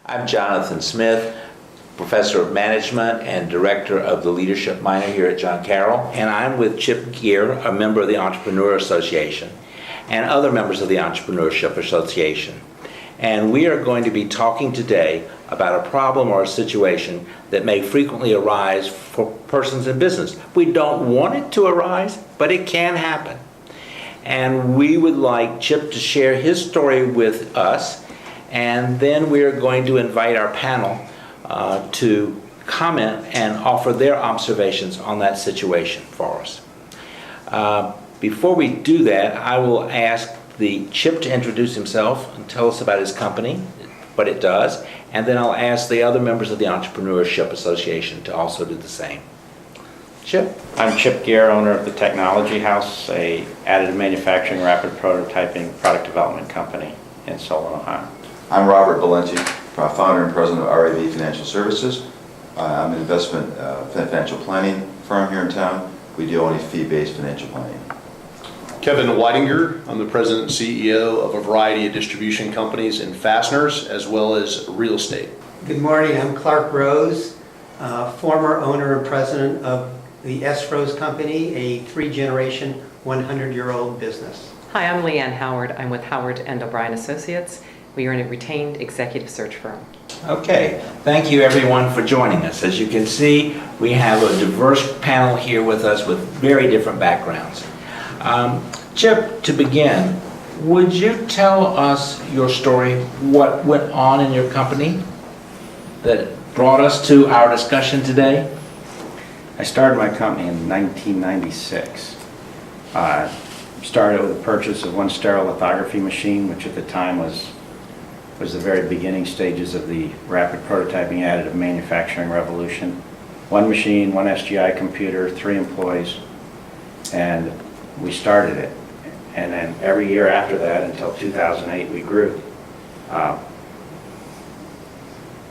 I'm Jonathan Smith, Professor of Management and Director of the Leadership Minor here at John Carroll, and I'm with Chip Gear, a member of the Entrepreneur Association, and other members of the Entrepreneurship Association. And we are going to be talking today about a problem or a situation that may frequently arise for persons in business. We don't want it to arise, but it can happen. And we would like Chip to share his story with us, and then we're going to invite our panel to comment and offer their observations on that situation for us. Before we do that, I will ask the Chip to introduce himself and tell us about his company, what it does, and then I'll ask the other members of the Entrepreneurship Association to also do the same. Chip? I'm Chip Gear, owner of the Technology House, a additive manufacturing, rapid prototyping, product development company in Solon, Ohio. I'm Robert Valenti, founder and president of RAV Financial Services. I'm an investment financial planning firm here in town. We do only fee-based financial planning. Kevin Weidinger, I'm the president and CEO of a variety of distribution companies in fasteners as well as real estate. Good morning, I'm Clark Rose, former owner and president of the S. Rose Company, a three-generation, 100-year-old business. Hi, I'm Leanne Howard. I'm with Howard & O'Brien Associates. We are a retained executive search firm. Okay, thank you everyone for joining us. As you can see, we have a diverse panel here with us with very different backgrounds. Chip, to begin, would you tell us your story, what went on in your company that brought us to our discussion today? I started my company in 1996. Started with the purchase of one sterile lithography machine, which at the time was the very beginning stages of the rapid prototyping additive manufacturing revolution. One machine, one SGI computer, 3 employees, and we started it. And then every year after that, until 2008, we grew. The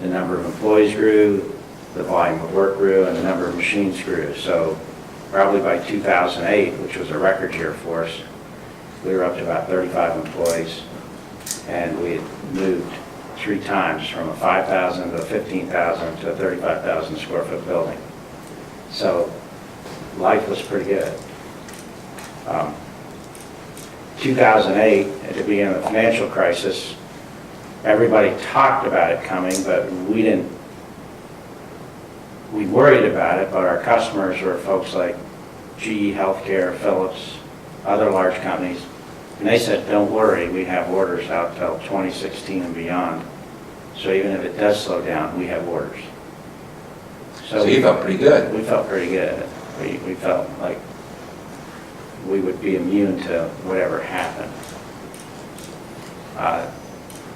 number of employees grew, the volume of work grew, and the number of machines grew. So probably by 2008, which was a record year for us, we were up to about 35 employees, and we had moved 3 times from a 5,000 to a 15,000 to a 35,000 square foot building. So life was pretty good. 2008, at the beginning of the financial crisis, everybody talked about it coming, but we didn't. We worried about it, but our customers were folks like GE Healthcare, Philips, other large companies, and they said, don't worry, we have orders out till 2016 and beyond. So even if it does slow down, we have orders. So you felt pretty good. We felt pretty good. We felt like we would be immune to whatever happened.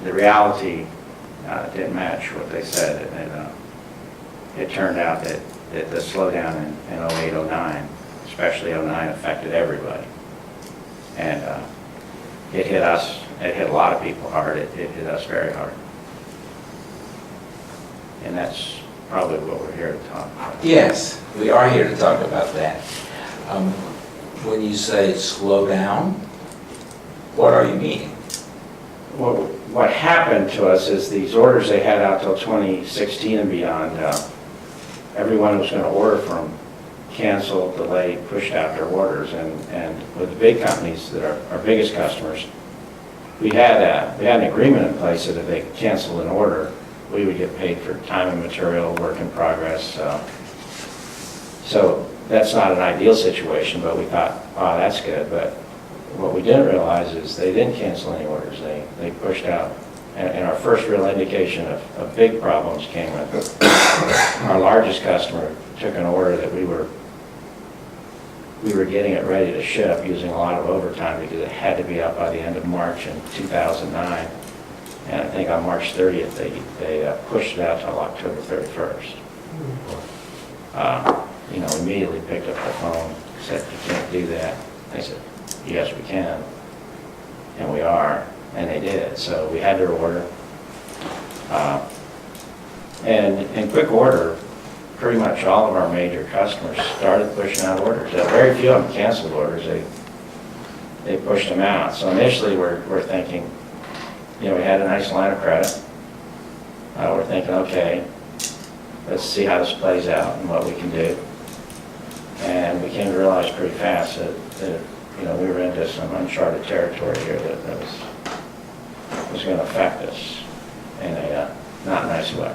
The reality didn't match what they said. It turned out that the slowdown in 08, 09, especially 09, affected everybody. And it hit us, it hit a lot of people hard, it hit us very hard. And that's probably what we're here to talk about. Yes, we are here to talk about that. When you say slow down, what are you meaning? Well, what happened to us is these orders they had out till 2016 and beyond, everyone was going to order from canceled, delayed, pushed out their orders, and with the big companies that are our biggest customers, we had an agreement in place that if they canceled an order, we would get paid for time and material, work in progress. So that's not an ideal situation, but we thought, oh, that's good. But what we didn't realize is they didn't cancel any orders. They pushed out. And our first real indication of big problems came with our largest customer took an order that we were getting it ready to ship using a lot of overtime because it had to be out by the end of March in 2009. And I think on March 30th, they pushed it out till October 31st. Immediately picked up the phone, said, you can't do that. They said, yes, we can. And we are. And they did. So we had their order. And in quick order, pretty much all of our major customers started pushing out orders. Very few of them canceled orders. They pushed them out. So initially we're thinking, we had a nice line of credit. we're thinking, okay, let's see how this plays out and what we can do. And we came to realize pretty fast that we were into some uncharted territory here that was going to affect us in a not nice way.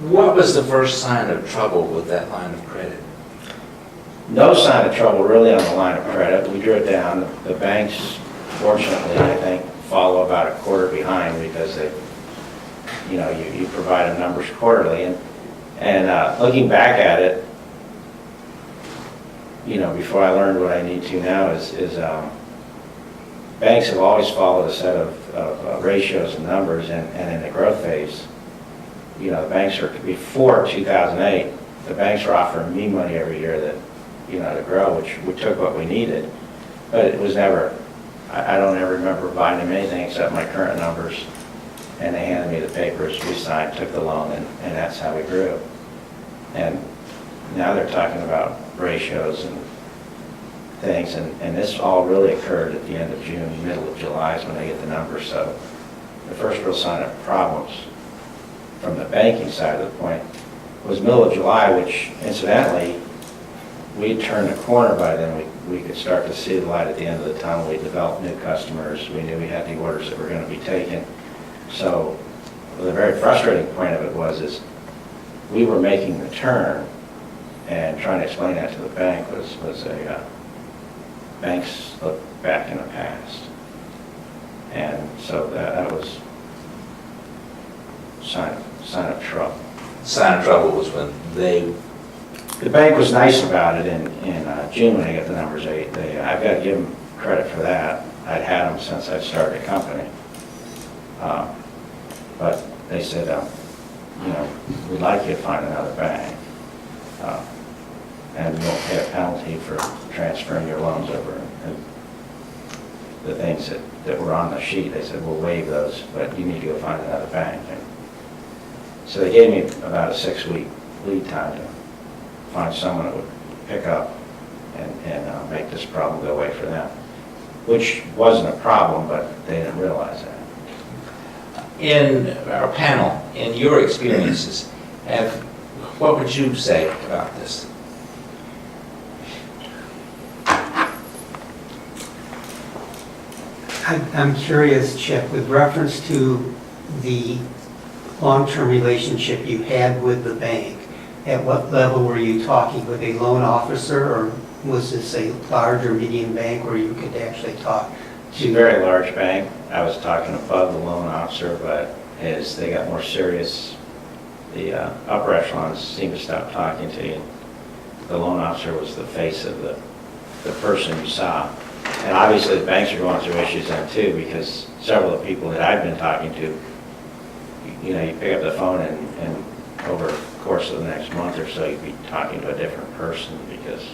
What was the first sign of trouble with that line of credit? No sign of trouble really on the line of credit. We drew it down. The banks, fortunately, I think, follow about a quarter behind because they, you provide them numbers quarterly. And looking back at it, before I learned what I need to now is banks have always followed a set of ratios and numbers, and in the growth phase, the banks are, before 2008, the banks were offering me money every year that, to grow, which we took what we needed, but it was never, I don't ever remember providing them anything except my current numbers, and they handed me the papers, we signed, took the loan, and that's how we grew. And now they're talking about ratios and things, and this all really occurred at the end of June, middle of July is when they get the numbers. So the first real sign of problems from the banking side of the point was middle of July, which incidentally, we turned the corner by then. We could start to see the light at the end of the tunnel. We developed new customers. We knew we had the orders that were going to be taken. So the very frustrating point of it is we were making the turn, and trying to explain that to the bank was a banks look back in the past. And so that was sign of trouble. Sign of trouble was when The bank was nice about it in June when they got the numbers. I've got to give them credit for that. I'd had them since I started the company. But they said, we'd like you to find another bank. And we won't pay a penalty for transferring your loans over. And the things that were on the sheet, they said, we'll waive those, but you need to go find another bank. And so they gave me about a 6-week lead time to find someone that would pick up and make this problem go away for them, which wasn't a problem, but they didn't realize that. In our panel, in your experiences, what would you say about this? I'm curious, Chip, with reference to the long-term relationship you had with the bank, at what level were you talking with a loan officer, or was this a large or medium bank where you could actually talk It's a very large bank. I was talking above the loan officer, but as they got more serious, the upper echelons seemed to stop talking to you. The loan officer was the face of the person you saw. And obviously the banks are going through issues then too, because several of the people that I've been talking to, you pick up the phone and over the course of the next month or so, you'd be talking to a different person because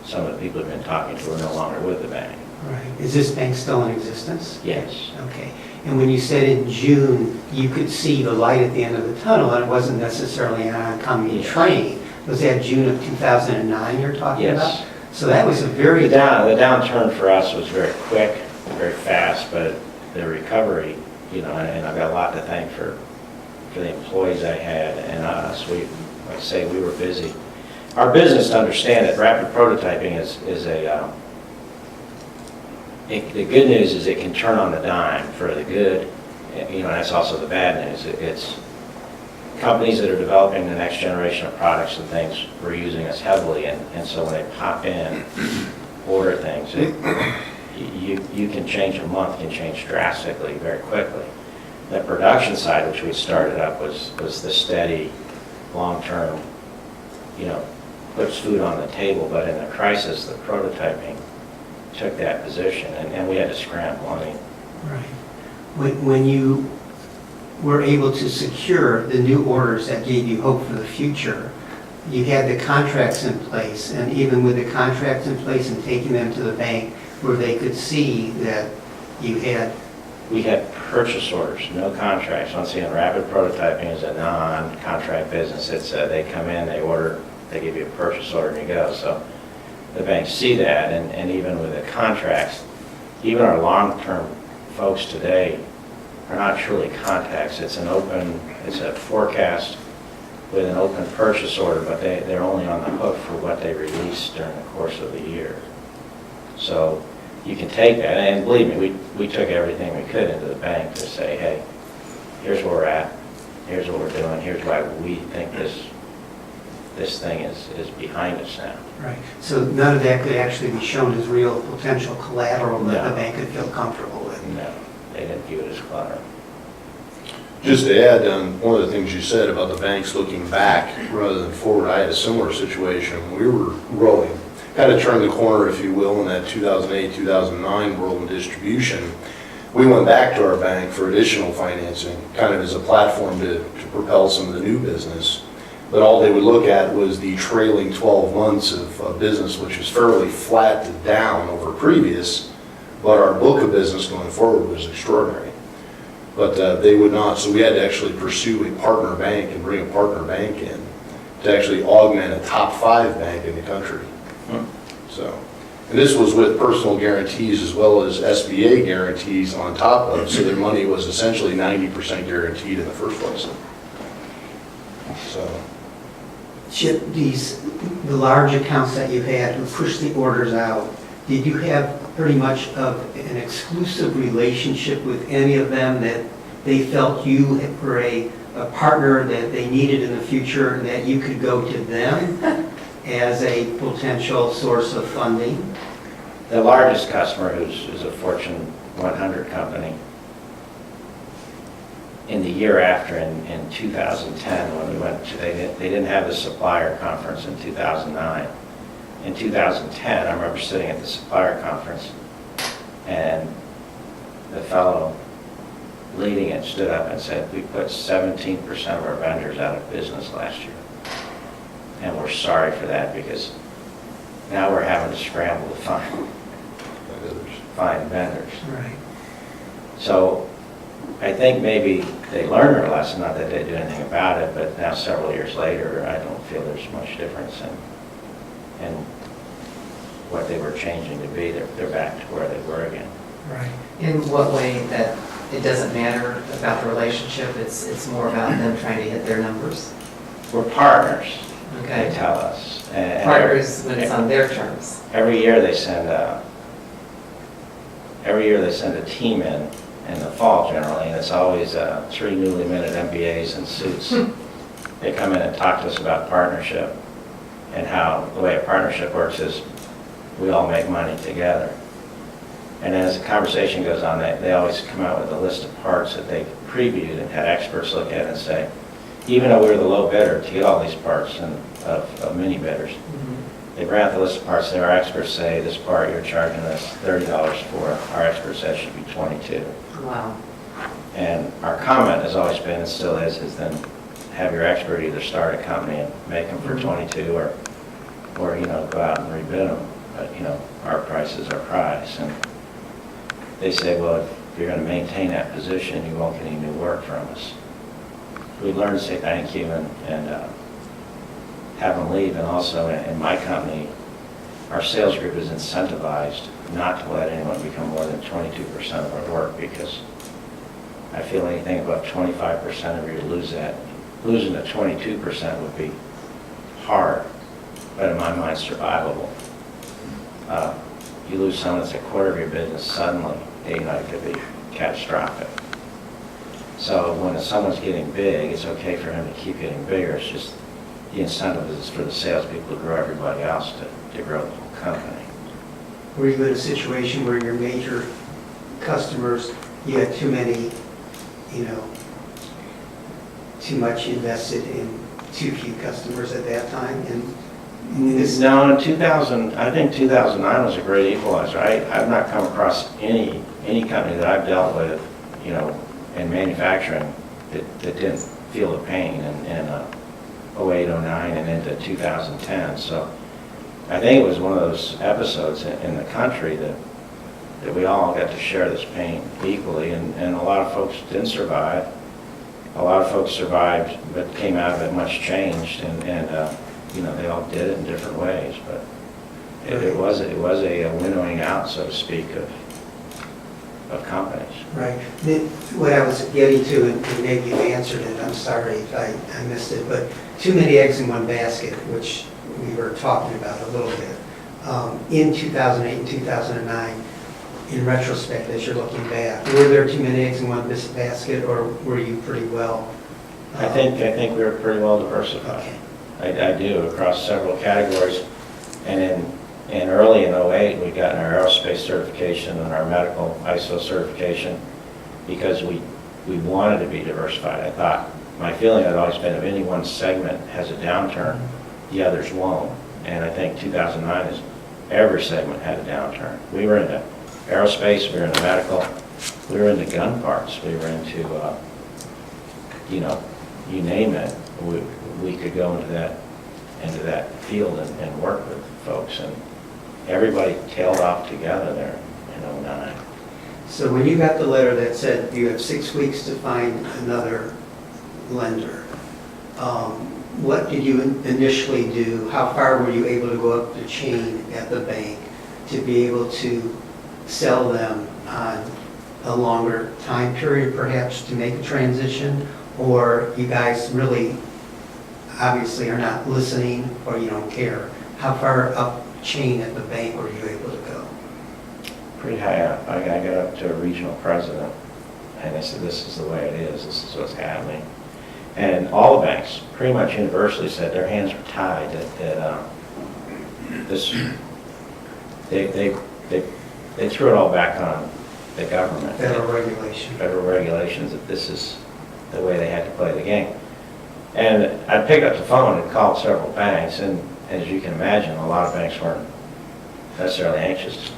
some of the people you've been talking to are no longer with the bank. Right. Is this bank still in existence? Yes. Okay. And when you said in June, you could see the light at the end of the tunnel, and it wasn't necessarily an oncoming train. Was that June of 2009 you're talking about? Yes. So that was a very... The downturn for us was very quick, very fast, but the recovery, and I've got a lot to thank for the employees I had and us. Like I say, we were busy. Our business, to understand it, rapid prototyping is the good news is it can turn on the dime for the good, and that's also the bad news. It's companies that are developing the next generation of products and things were using us heavily, and so when they pop in, order things, you can change a month, can change drastically very quickly. The production side, which we started up, was the steady, long-term, puts food on the table, but in the crisis, the prototyping took that position, and we had to scramble. Right. When you were able to secure the new orders that gave you hope for the future, you had the contracts in place, and even with the contracts in place and taking them to the bank where they could see that you had... We had purchase orders, no contracts. Once again, rapid prototyping is a non-contract business. It's they come in, they order, they give you a purchase order, and you go. So the banks see that, and even with the contracts, even our long-term folks today are not truly contacts. It's a forecast with an open purchase order, but they're only on the hook for what they release during the course of the year. So you can take that, and believe me, we took everything we could into the bank to say, hey, here's where we're at, here's what we're doing, here's why we think this thing is behind us now. Right. So none of that could actually be shown as real potential collateral that the No. bank could feel comfortable with. No, they didn't view it as collateral. Just to add, one of the things you said about the banks looking back rather than forward, I had a similar situation. We were growing, kind of turned the corner, if you will, in that 2008, 2009 world in distribution. We went back to our bank for additional financing, kind of as a platform to propel some of the new business. But all they would look at was the trailing 12 months of business, which was fairly flat to down over previous, but our book of business going forward was extraordinary. But they would not, so we had to actually pursue a partner bank and bring a partner bank in to actually augment a top 5 bank in the country. So, and this was with personal guarantees as well as SBA guarantees on top of, so their money was essentially 90% guaranteed in the first place. So, Chip, the large accounts that you've had who pushed the orders out, did you have pretty much of an exclusive relationship with any of them that they felt you were a partner that they needed in the future and that you could go to them as a potential source of funding? The largest customer, who's a Fortune 100 company, in the year after, in 2010, when we went to, they didn't have the supplier conference in 2009. In 2010, I remember sitting at the supplier conference, and the fellow leading it stood up and said, we put 17% of our vendors out of business last year. And we're sorry for that, because now we're having to scramble to find vendors. Right. So I think maybe they learned their lesson, not that they did anything about it, but now several years later, I don't feel there's much difference in what they were changing to be. They're back to where they were again. Right. In what way that it doesn't matter about the relationship, it's more about them trying to hit their numbers? We're partners, they Okay. tell us. And Partners when it's on their terms. every year they send a team in the fall generally, and it's always 3 newly minted MBAs in suits. They come in and talk to us about partnership, and how the way a partnership works is we all make money together. And as the conversation goes on, they always come out with a list of parts that they previewed and had experts look at and say, even though we were the low bidder to get all these parts of mini bidders, they bring out the list of parts, and our experts say, this part you're charging us $30 for, our expert says should be $22. Wow. And our comment has always been, and still is then have your expert either start a company and make them for 22, or go out and rebid them. But our price is our price. And they say, well, if you're going to maintain that position, you won't get any new work from us. We learned to say thank you and have them leave. And also in my company, our sales group is incentivized not to let anyone become more than 22% of our work, because I feel anything above 25% of you lose that. Losing to 22% would be hard, but in my mind, survivable. You lose someone that's a quarter of your business suddenly, it could be catastrophic. So when someone's getting big, it's okay for him to keep getting bigger. It's just the incentive is for the salespeople to grow everybody else to grow the whole company. Were you in a situation where your major customers, you had too many, too much invested in too few customers at that time? And No, in 2000, I think 2009 was a great equalizer. I've not come across any company that I've dealt with, in manufacturing that didn't feel the pain in 08, 09, and into 2010. So I think it was one of those episodes in the country that we all got to share this pain equally, and a lot of folks didn't survive. A lot of folks survived, but came out of it much changed, and they all did it in different ways. But it was a winnowing out, so to speak, of companies. Right. What I was getting to, and maybe you answered it, I'm sorry if I missed it, but too many eggs in one basket, which we were talking about a little bit. In 2008 and 2009, in retrospect, as you're looking back, were there too many eggs in one basket, or were you pretty well? I think we were pretty well diversified. Okay. I do, across several categories. And in early in '08, we got our aerospace certification and our medical ISO certification because we wanted to be diversified. I thought, my feeling had always been if any one segment has a downturn, the others won't. And I think 2009 is every segment had a downturn. We were into aerospace, we were into medical, we were into gun parts, we were into, you name it. We could go into that field and work with folks, and everybody tailed off together there in '09. So when you got the letter that said you have 6 weeks to find another lender, what did you initially do? How far were you able to go up the chain at the bank to be able to sell them on a longer time period, perhaps, to make a transition? Or you guys really obviously are not listening, or you don't care? How far up chain at the bank were you able to go? Pretty high up. I got up to a regional president, and they said, this is the way it is, this is what's happening. And all the banks, pretty much universally, said their hands were tied, that they threw it all back on the government. Federal regulation. Federal regulations, that this is the way they had to play the game. And I picked up the phone and called several banks, and as you can imagine, a lot of banks weren't necessarily anxious to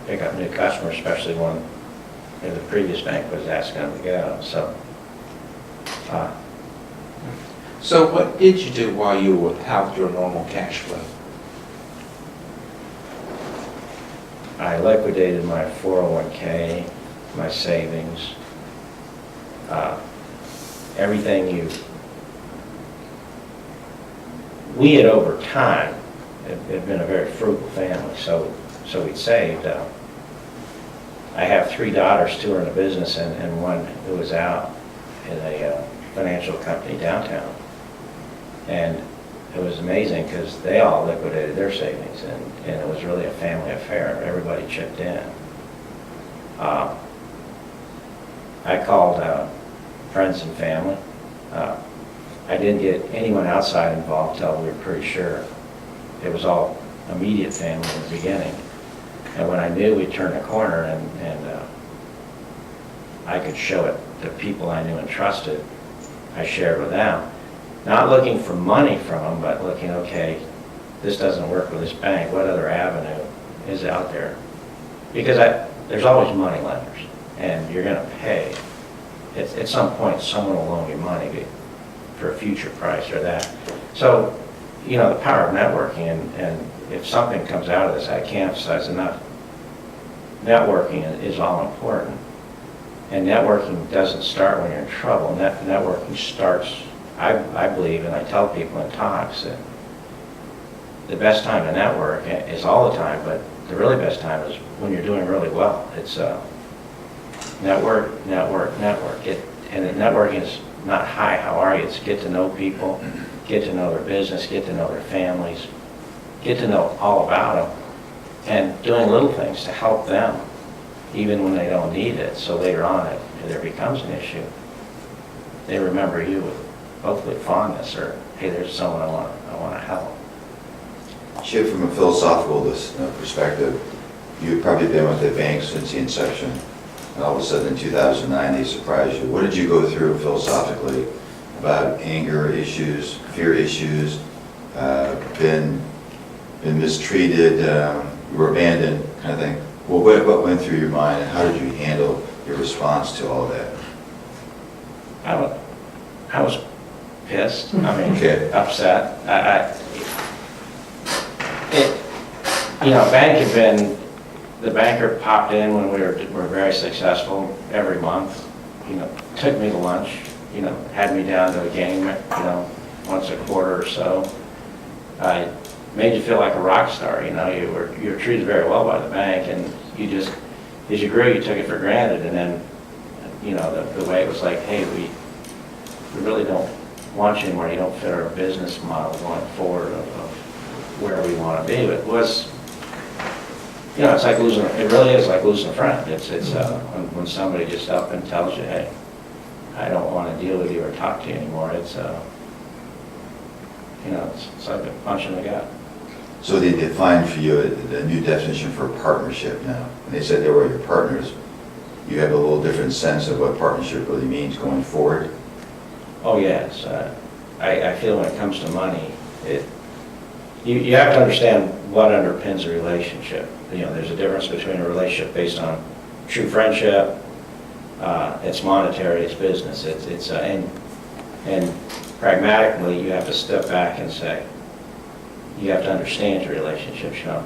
pick up new customers, especially when the previous bank was asking them to go. So what did you do while you were without your normal cash flow? I liquidated my 401k, my savings, everything we had over time had been a very frugal family, so we'd saved. I have 3 daughters, 2 are in a business, and one who was out in a financial company downtown. And it was amazing because they all liquidated their savings, and it was really a family affair. Everybody chipped in. I called friends and family. I didn't get anyone outside involved until we were pretty sure. It was all immediate family in the beginning. And when I knew we'd turned a corner and I could show it to people I knew and trusted, I shared with them. Not looking for money from them, but looking, okay, this doesn't work with this bank, what other avenue is out there? Because there's always money lenders, and you're going to pay. At some point, someone will loan you money for a future price or that. So, the power of networking, and if something comes out of this, I can't emphasize enough, networking is all important. And networking doesn't start when you're in trouble. Networking starts, I believe, and I tell people in talks, that the best time to network is all the time, but the really best time is when you're doing really well. It's network. And networking is not hi, how are you? It's get to know people, get to know their business, get to know their families, get to know all about them, and doing little things to help them, even when they don't need it. So later on, if there becomes an issue, they remember you with hopefully fondness, or hey, there's someone I want to help. Chip, from a philosophical perspective, you've probably been with the bank since the inception, and all of a sudden in 2009 they surprised you. What did you go through philosophically about anger issues, fear issues, been mistreated, you were abandoned, kind of thing? Well, what went through your mind, and how did you handle your response to all of that? I was pissed. Okay. Upset. The banker popped in when we were very successful every month. Took me to lunch. Had me down to a game. Once a quarter or so. Made you feel like a rock star. You were treated very well by the bank, and as you grew, you took it for granted, and then, you know, the way it was like, hey, we really don't want you anymore, you don't fit our business model going forward of where we want to be. It was, you know, it's like losing, it really is like losing a friend. It's when somebody just up and tells you, hey, I don't want to deal with you or talk to you anymore, it's, you know, it's like a punch in the gut. So they defined for you the new definition for partnership now. And they said they were your partners. You have a little different sense of what partnership really means going forward? Oh, yes. I feel when it comes to money, you have to understand what underpins a relationship. You know, there's a difference between a relationship based on true friendship, it's monetary, it's business, and pragmatically, you have to step back and say, you have to understand your relationships, you know.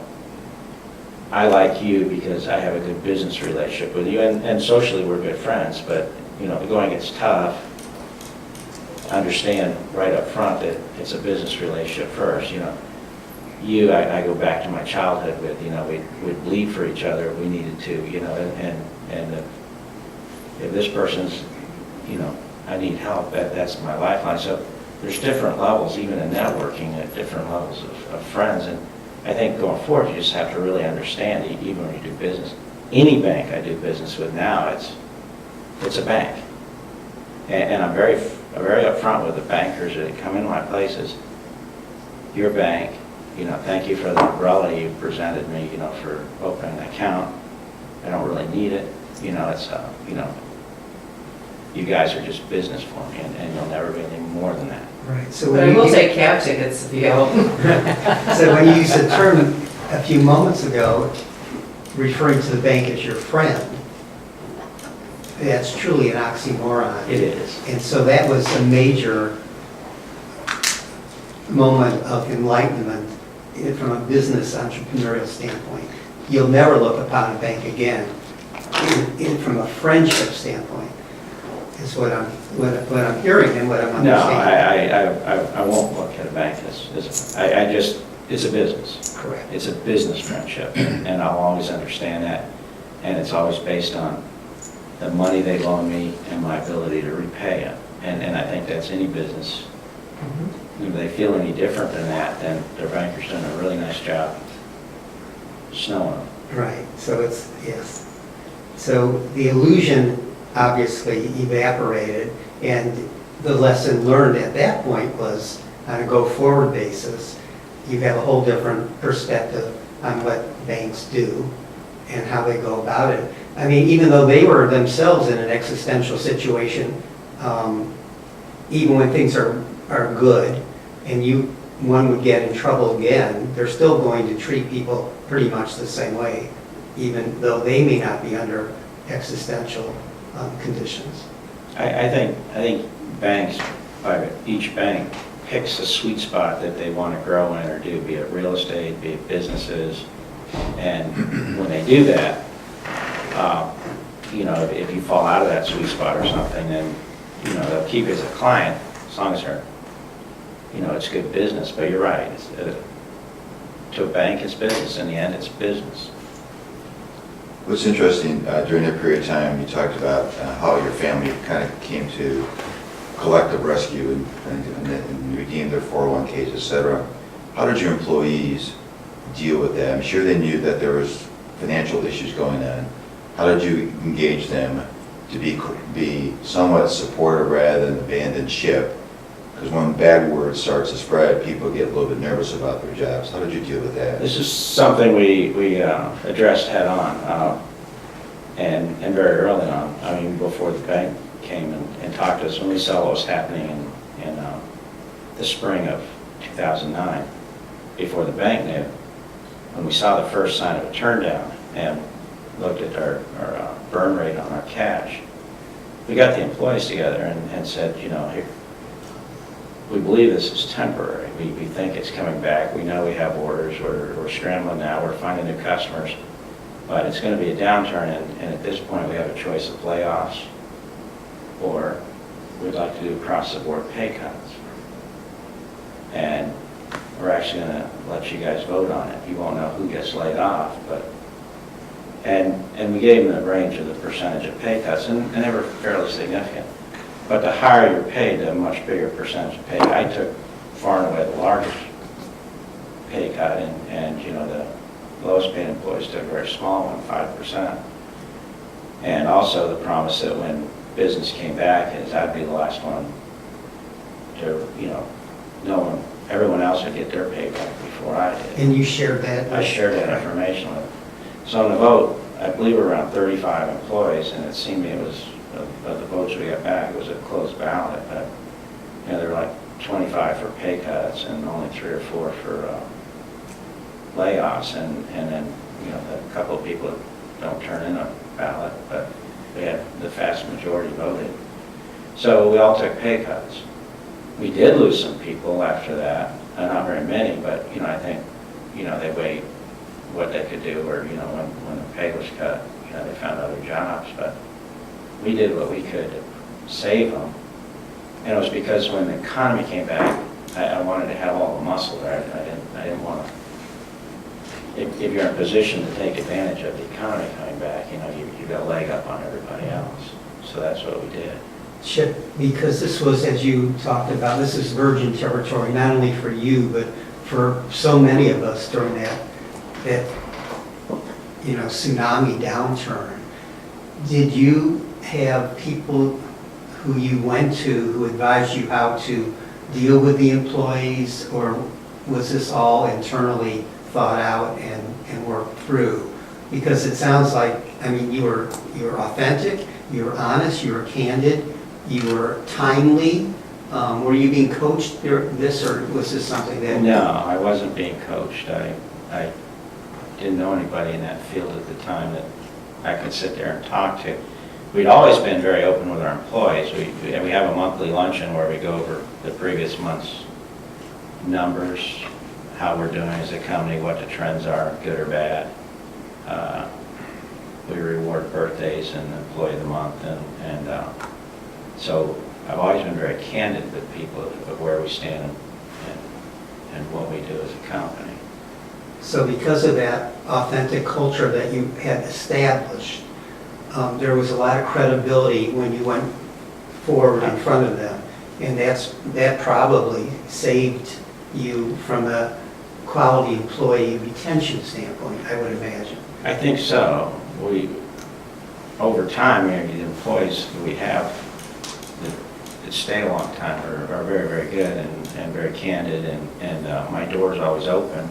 I like you because I have a good business relationship with you, and socially we're good friends, but, you know, the going gets tough, understand right up front that it's a business relationship first, you know. I go back to my childhood with, you know, we'd bleed for each other if we needed to, you know, and if this person's, you know, I need help, that's my lifeline. So there's different levels, even in networking, at different levels of friends. And I think going forward, you just have to really understand, even when you do business. Any bank I do business with now, it's a bank. And I'm very upfront with the bankers that come into my places. Your bank, you know, thank you for the umbrella you presented me, you know, for opening an account. I don't really need it. You know, it's, you know, you guys are just business for me, and you'll never be anything more than that. Right, so But when I you, will take cab tickets if you help. so when you used the term a few moments ago, referring to the bank as your friend, that's truly an oxymoron. It is. And so that was a major moment of enlightenment from a business entrepreneurial standpoint. You'll never look upon a bank again from a friendship standpoint, is what I'm hearing and what I'm No, understanding. I won't look at a bank as it's a business. Correct. It's a business friendship, and I'll always understand that. And it's always based on the money they loan me and my ability to repay it. And I think that's any business. Mhm. If they feel any different than that, then their banker's doing a really nice job snowing them. Right, so it's, yes. So the illusion obviously evaporated, and the lesson learned at that point was on a go-forward basis, you have a whole different perspective on what banks do and how they go about it. I mean, even though they were themselves in an existential situation, even when things are good and one would get in trouble again, they're still going to treat people pretty much the same way, even though they may not be under existential conditions. I think banks, each bank picks a sweet spot that they want to grow in or do, be it real estate, be it businesses. And when they do that, you know, if you fall out of that sweet spot or something, then, you know, they'll keep you as a client as long as they're, you know, it's good business. But you're right, to a bank, it's business. In the end, it's business. What's interesting, during that period of time, you talked about how your family kind of came to collective rescue and redeem their 401ks, et cetera. How did your employees deal with that? I'm sure they knew that there was financial issues going on. How did you engage them to be somewhat supportive rather than abandon ship? Because when bad word starts to spread, people get a little bit nervous about their jobs. How did you deal with that? This is something we addressed head on, and very early on. I mean, before the bank came and talked to us, when we saw what was happening in the spring of 2009, before the bank knew, when we saw the first sign of a turndown and looked at our burn rate on our cash, we got the employees together and said, you know, here, we believe this is temporary. We think it's coming back. We know we have orders. We're scrambling now. We're finding new customers. But it's going to be a downturn, and at this point we have a choice of layoffs, or we'd like to do across-the-board pay cuts. And we're actually going to let you guys vote on it. You won't know who gets laid off, but And we gave them the range of the percentage of pay cuts, and they were fairly significant. But the higher you're paid, the much bigger percentage of pay. I took far and away the largest pay cut, and you know, the lowest paid employees took a very small one, 5%. And also the promise that when business came back is I'd be the last one to, you know, everyone else would get their pay back before I did. And you shared that? I shared that information with them. So on the vote, I believe around 35 employees, and it seemed to me it was, of the votes we got back, it was a closed ballot, but, you know, there were like 25 for pay cuts and only 3 or 4 for layoffs, and then, you know, a couple of people don't turn in a ballot, but we had the vast majority voted. So we all took pay cuts. We did lose some people after that, not very many, but, you know, I think, you know, they weighed what they could do, or, you know, when the pay was cut, you know, they found other jobs, but we did what we could to save them. And it was because when the economy came back, I wanted to have all the muscle there. I didn't want to, if you're in a position to take advantage of the economy coming back, you know, you got a leg up on everybody else. So that's what we did. Chip, because this was, as you talked about, this is virgin territory, not only for you, but for so many of us during that you know, tsunami downturn. Did you have people who you went to who advised you how to deal with the employees, or was this all internally thought out and worked through? Because it sounds like, I mean, you were authentic, you were honest, you were candid, you were timely. Were you being coached through this, or was this something that... No, I wasn't being coached. I didn't know anybody in that field at the time that I could sit there and talk to. We'd always been very open with our employees. We have a monthly luncheon where we go over the previous month's numbers, how we're doing as a company, what the trends are, good or bad. We reward birthdays and employee of the month, and so I've always been very candid with people of where we stand and what we do as a company. So because of that authentic culture that you had established, there was a lot of credibility when you went forward in front of them, and that probably saved you from a quality employee retention standpoint, I would imagine. I think so. Over time, the employees that we have that stay a long time are very, very good and very candid, and my door's always open.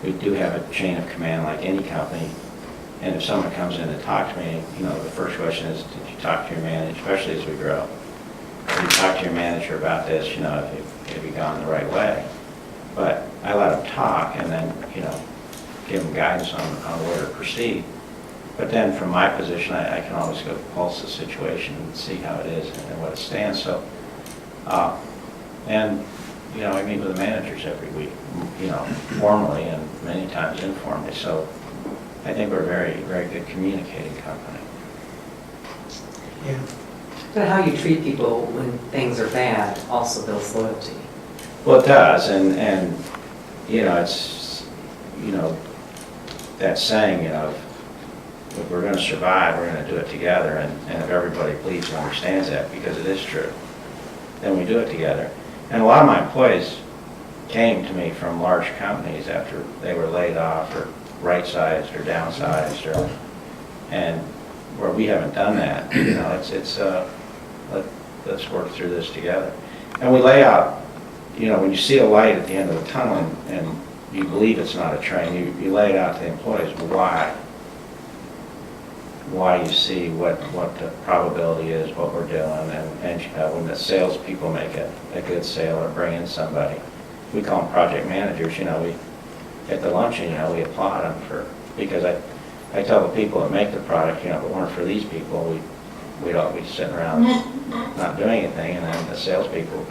We do have a chain of command like any company, and if someone comes in to talk to me, you know, the first question is, did you talk to your manager, especially as we grow? Did you talk to your manager about this, you know, have you gone the right way? But I let them talk and then, you know, give them guidance on where to proceed. But then from my position, I can always go pulse the situation and see how it is and what it stands. So, and, you know, I meet with the managers every week, you know, formally and many times informally. So I think we're a very, very good communicating company. Yeah. But how you treat people when things are bad also builds loyalty. Well, it does, and you know, it's, you know, that saying, you know, if we're going to survive, we're going to do it together, and if everybody believes and understands that, because it is true, then we do it together. And a lot of my employees came to me from large companies after they were laid off or right-sized or downsized, and where we haven't done that, you know, let's work through this together. And we lay out, you know, when you see a light at the end of the tunnel and you believe it's not a train, you lay it out to the employees why you see what the probability is, what we're doing, and when the salespeople make a good sale or bring in somebody, we call them project managers, you know, we, at the luncheon, you know, we applaud them because I tell the people that make the product, you know, if it weren't for these people, we'd all be sitting around not doing anything, and then the salespeople,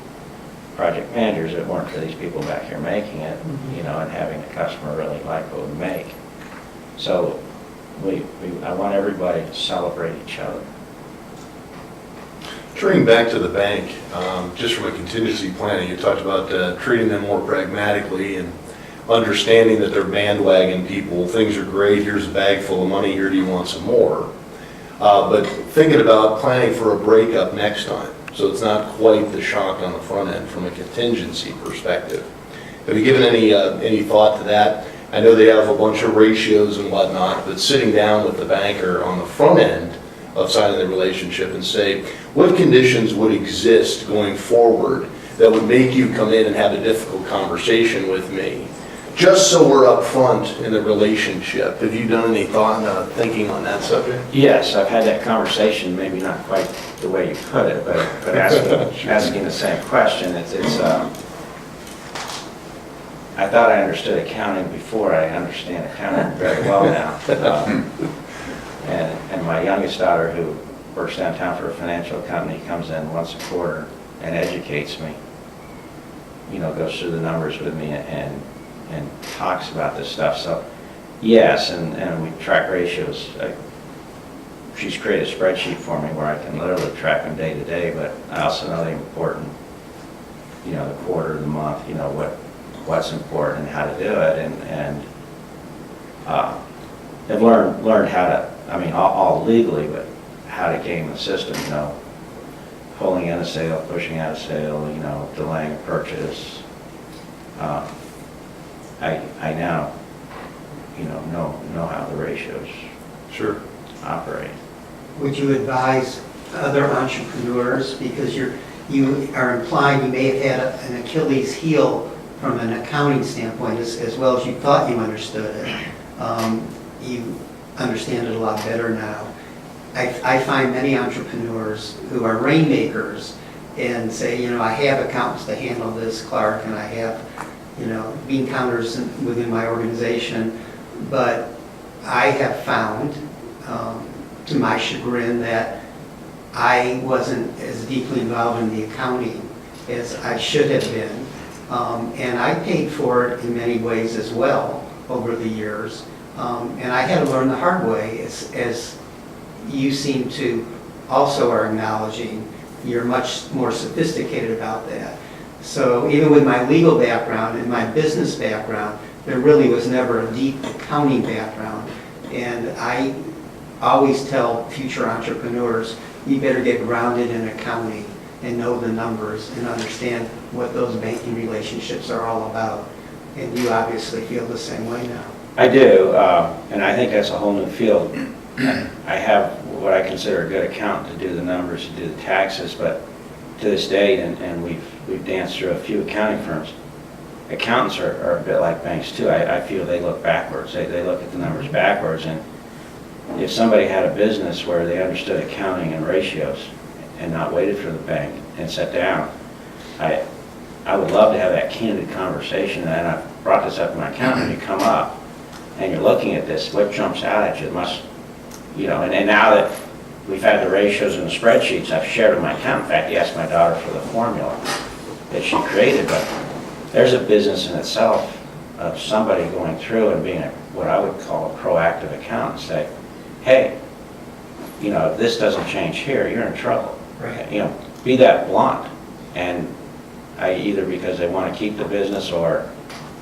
project managers, if it weren't for these people back here making it, you know, and having the customer really like what we make. So I want everybody to celebrate each other. Turning back to the bank, just from a contingency planning, you talked about treating them more pragmatically, and understanding that they're bandwagon people, things are great, here's a bag full of money, here, do you want some more? But thinking about planning for a breakup next time, so it's not quite the shock on the front end from a contingency perspective. Have you given any thought to that? I know they have a bunch of ratios and whatnot, but sitting down with the banker on the front end of signing the relationship and say, what conditions would exist going forward that would make you come in and have a difficult conversation with me? Just so we're up front in the relationship. Have you done any thought, thinking on that subject? Yes, I've had that conversation, maybe not quite the way you put it, but asking the same question. I thought I understood accounting before. I understand accounting very well now. And my youngest daughter, who works downtown for a financial company, comes in once a quarter and educates me. Goes through the numbers with me and talks about this stuff. So, yes, and we track ratios. She's created a spreadsheet for me where I can literally track them day to day, but I also know the important, the quarter, the month, what's important and how to do it, and I've learned how to, all legally, but how to game the system, pulling in a sale, pushing out a sale, delaying a purchase. I now, know how the ratios Sure. operate. Would you advise other entrepreneurs, because you are implying you may have had an Achilles heel from an accounting standpoint, as well as you thought you understood it. You understand it a lot better now. I find many entrepreneurs who are rainmakers and say, I have accountants to handle this, Clark, and I have, bean counters within my organization, but I have found, to my chagrin, that I wasn't as deeply involved in the accounting as I should have been. And I paid for it in many ways as well over the years. And I had to learn the hard way, as you seem to also are acknowledging. You're much more sophisticated about that. So even with my legal background and my business background, there really was never a deep accounting background. And I always tell future entrepreneurs, you better get grounded in accounting and know the numbers and understand what those banking relationships are all about. And you obviously feel the same way now. I do, and I think that's a whole new field. I have what I consider a good accountant to do the numbers, to do the taxes, but to this date, and we've danced through a few accounting firms, accountants are a bit like banks too. I feel they look backwards. They look at the numbers backwards, and if somebody had a business where they understood accounting and ratios and not waited for the bank and sat down, I would love to have that candid conversation. And I brought this up to my accountant. You come up and you're looking at this, what jumps out at you? It must, and now that we've had the ratios and the spreadsheets, I've shared with my accountant. In fact, he asked my daughter for the formula that she created, but there's a business in itself of somebody going through and being what I would call a proactive accountant, say, hey, if this doesn't change here, you're in trouble. Right. Be that blunt. And either because they want to keep the business or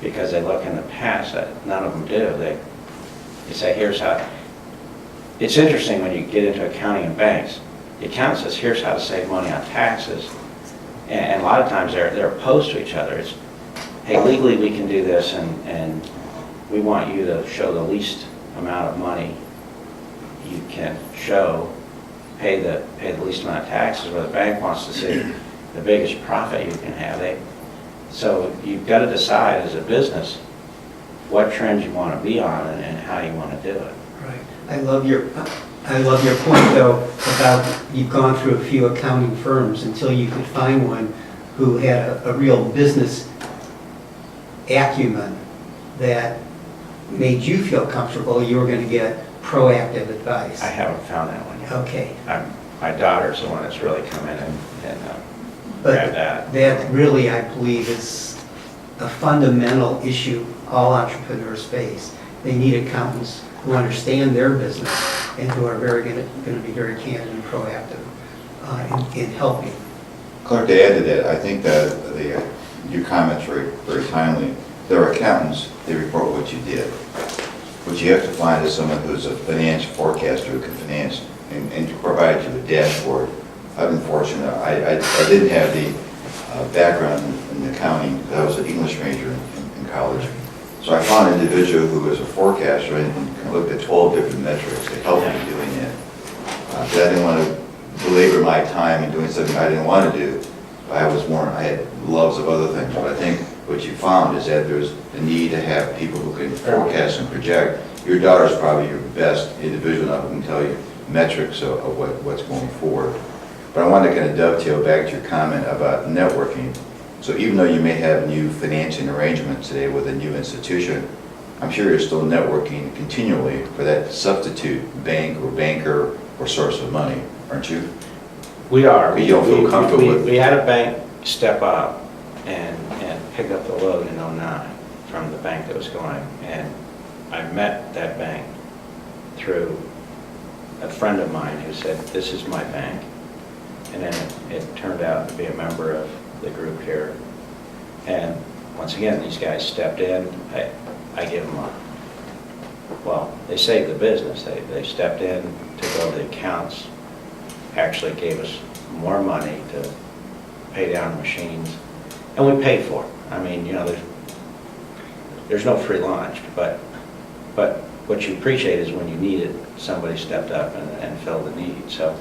because they look in the past, that none of them do. They say, here's how. It's interesting when you get into accounting and banks, the accountant says, here's how to save money on taxes. And a lot of times they're opposed to each other. It's, hey, legally we can do this, and we want you to show the least amount of money you can show, pay the least amount of taxes, where the bank wants to see the biggest profit you can have. So you've got to decide as a business what trends you want to be on and how you want to do it. Right. I love your point, though, about you've gone through a few accounting firms until you could find one who had a real business acumen that made you feel comfortable you were going to get proactive advice. I haven't found that one yet. Okay. My daughter's the one that's really come in and grabbed that. That really, I believe, is a fundamental issue all entrepreneurs face. They need accountants who understand their business and who are going to be very candid and proactive in helping. Clark, to add to that, I think that your comments were very timely. They're accountants, they report what you did. What you have to find is someone who's a financial forecaster who can finance and provide you a dashboard. I've been fortunate, I didn't have the background in accounting. I was an English major in college. So I found an individual who was a forecaster and kind of looked at 12 different metrics to help me doing it. Because I didn't want to belabor my time in doing something I didn't want to do. I had loves of other things, but I think what you found is that there's a need to have people who can forecast and project. Your daughter's probably your best individual who can tell you metrics of what's going forward. But I wanted to kind of dovetail back to your comment about networking. So even though you may have new financing arrangements today with a new institution, I'm sure you're still networking continually for that substitute bank or banker or source of money, aren't you? We are. You don't feel comfortable with- We had a bank step up and pick up the load in '09 from the bank that was going. And I met that bank through a friend of mine who said, this is my bank. And then it turned out to be a member of the group here. And once again, these guys stepped in. I give them well, they saved the business. They stepped in to go to the accounts, actually gave us more money to pay down machines, and we paid for it. I mean, you know, there's no free lunch, but what you appreciate is when you need it, somebody stepped up and filled the need. So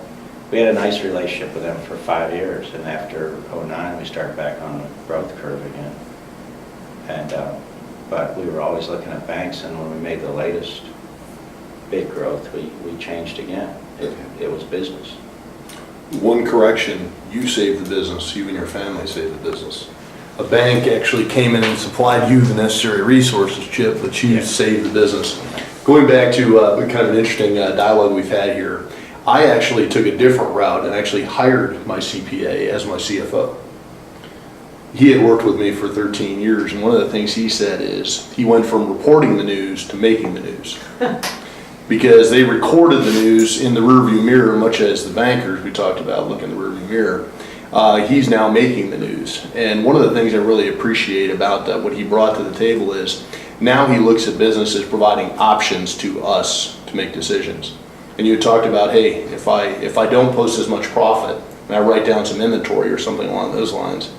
we had a nice relationship with them for 5 years, and after '09, we started back on the growth curve again. And but we were always looking at banks, and when we made the latest big growth, we changed again. It was business. One correction, you saved the business, you and your family saved the business. A bank actually came in and supplied you the necessary resources, Chip, but you saved the business. Going back to kind of an interesting dialogue we've had here, I actually took a different route and actually hired my CPA as my CFO. He had worked with me for 13 years, and one of the things he said is he went from reporting the news to making the news. Because they recorded the news in the rearview mirror, much as the bankers we talked about look in the rearview mirror. He's now making the news. And one of the things I really appreciate about what he brought to the table is now he looks at businesses providing options to us to make decisions. And you talked about, hey, if I don't post as much profit and I write down some inventory or something along those lines,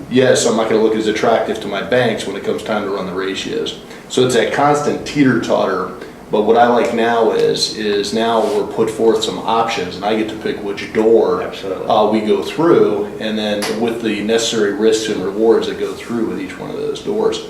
yes, I'm not going to look as attractive to my banks when it comes time to run the ratios. So it's that constant teeter-totter. But what I like now is now we're put forth some options, and I get to pick which door we go through, and then with the necessary risks and rewards that go through with each one of those doors.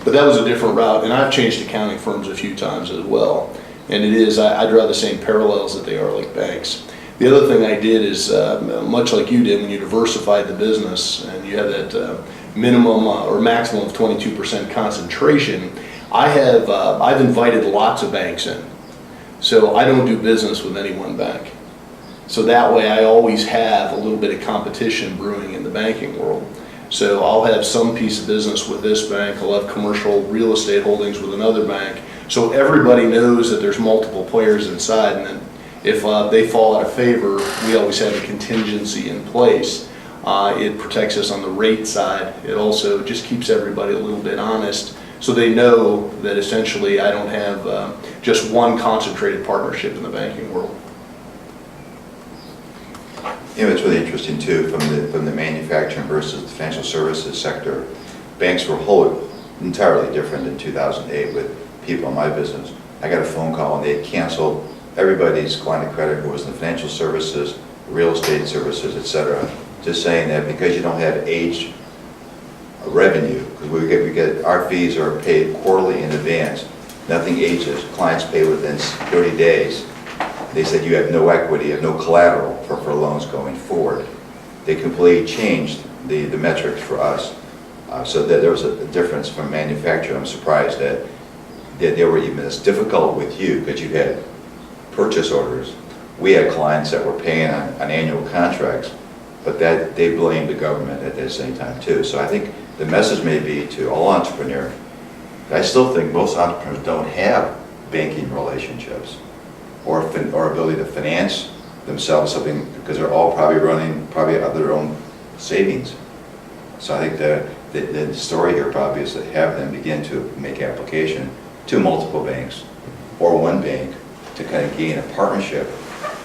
But that was a different route, and I've changed accounting firms a few times as well. And I draw the same parallels that they are like banks. The other thing I did is, much like you did when you diversified the business, and you have that minimum or maximum of 22% concentration, I've invited lots of banks in. So I don't do business with any one bank. So that way I always have a little bit of competition brewing in the banking world. So I'll have some piece of business with this bank, I'll have commercial real estate holdings with another bank. So everybody knows that there's multiple players inside, and then if they fall out of favor, we always have a contingency in place. It protects us on the rate side. It also just keeps everybody a little bit honest, so they know that essentially I don't have just one concentrated partnership in the banking world. You know, it's really interesting too, from the manufacturing versus the financial services sector. Banks were entirely different in 2008 with people in my business. I got a phone call and they canceled everybody's line of credit who was in the financial services, real estate services, etc. Just saying that because you don't have aged revenue, because we get our fees are paid quarterly in advance. Nothing ages. Clients pay within 30 days. They said you have no equity, you have no collateral for loans going forward. They completely changed the metrics for us. So that there was a difference from manufacturing. I'm surprised that they were even as difficult with you because you had purchase orders. We had clients that were paying on annual contracts, but that they blamed the government at the same time too. So I think the message may be to all entrepreneurs. I still think most entrepreneurs don't have banking relationships or ability to finance themselves something because they're all probably running out of their own savings. So I think the the story here probably is to have them begin to make application to multiple banks or one bank to kind of gain a partnership,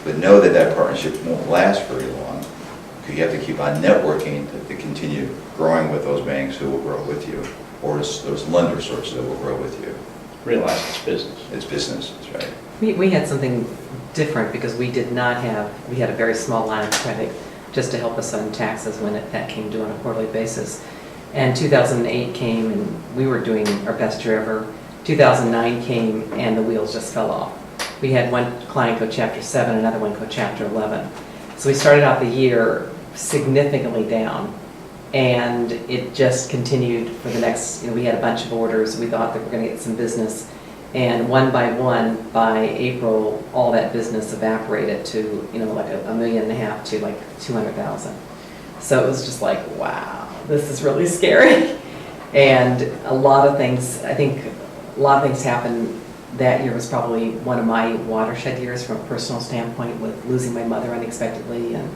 but know that that partnership won't last very long. Because you have to keep on networking to continue growing with those banks who will grow with you, or those lender sources that will grow with you. Realize it's business. It's business, that's right. We had something different because we had a very small line of credit just to help us on taxes when that came due on a quarterly basis. And 2008 came and we were doing our best year ever. 2009 came and the wheels just fell off. We had one client go Chapter 7, another one go Chapter 11. So we started out the year significantly down, and it just continued for the next, we had a bunch of orders. We thought that we were going to get some business, and one, by April, all that business evaporated to, like $1.5 million to like 200,000. So it was just like, wow, this is really scary. And a lot of things happened. That year was probably one of my watershed years from a personal standpoint, with losing my mother unexpectedly. And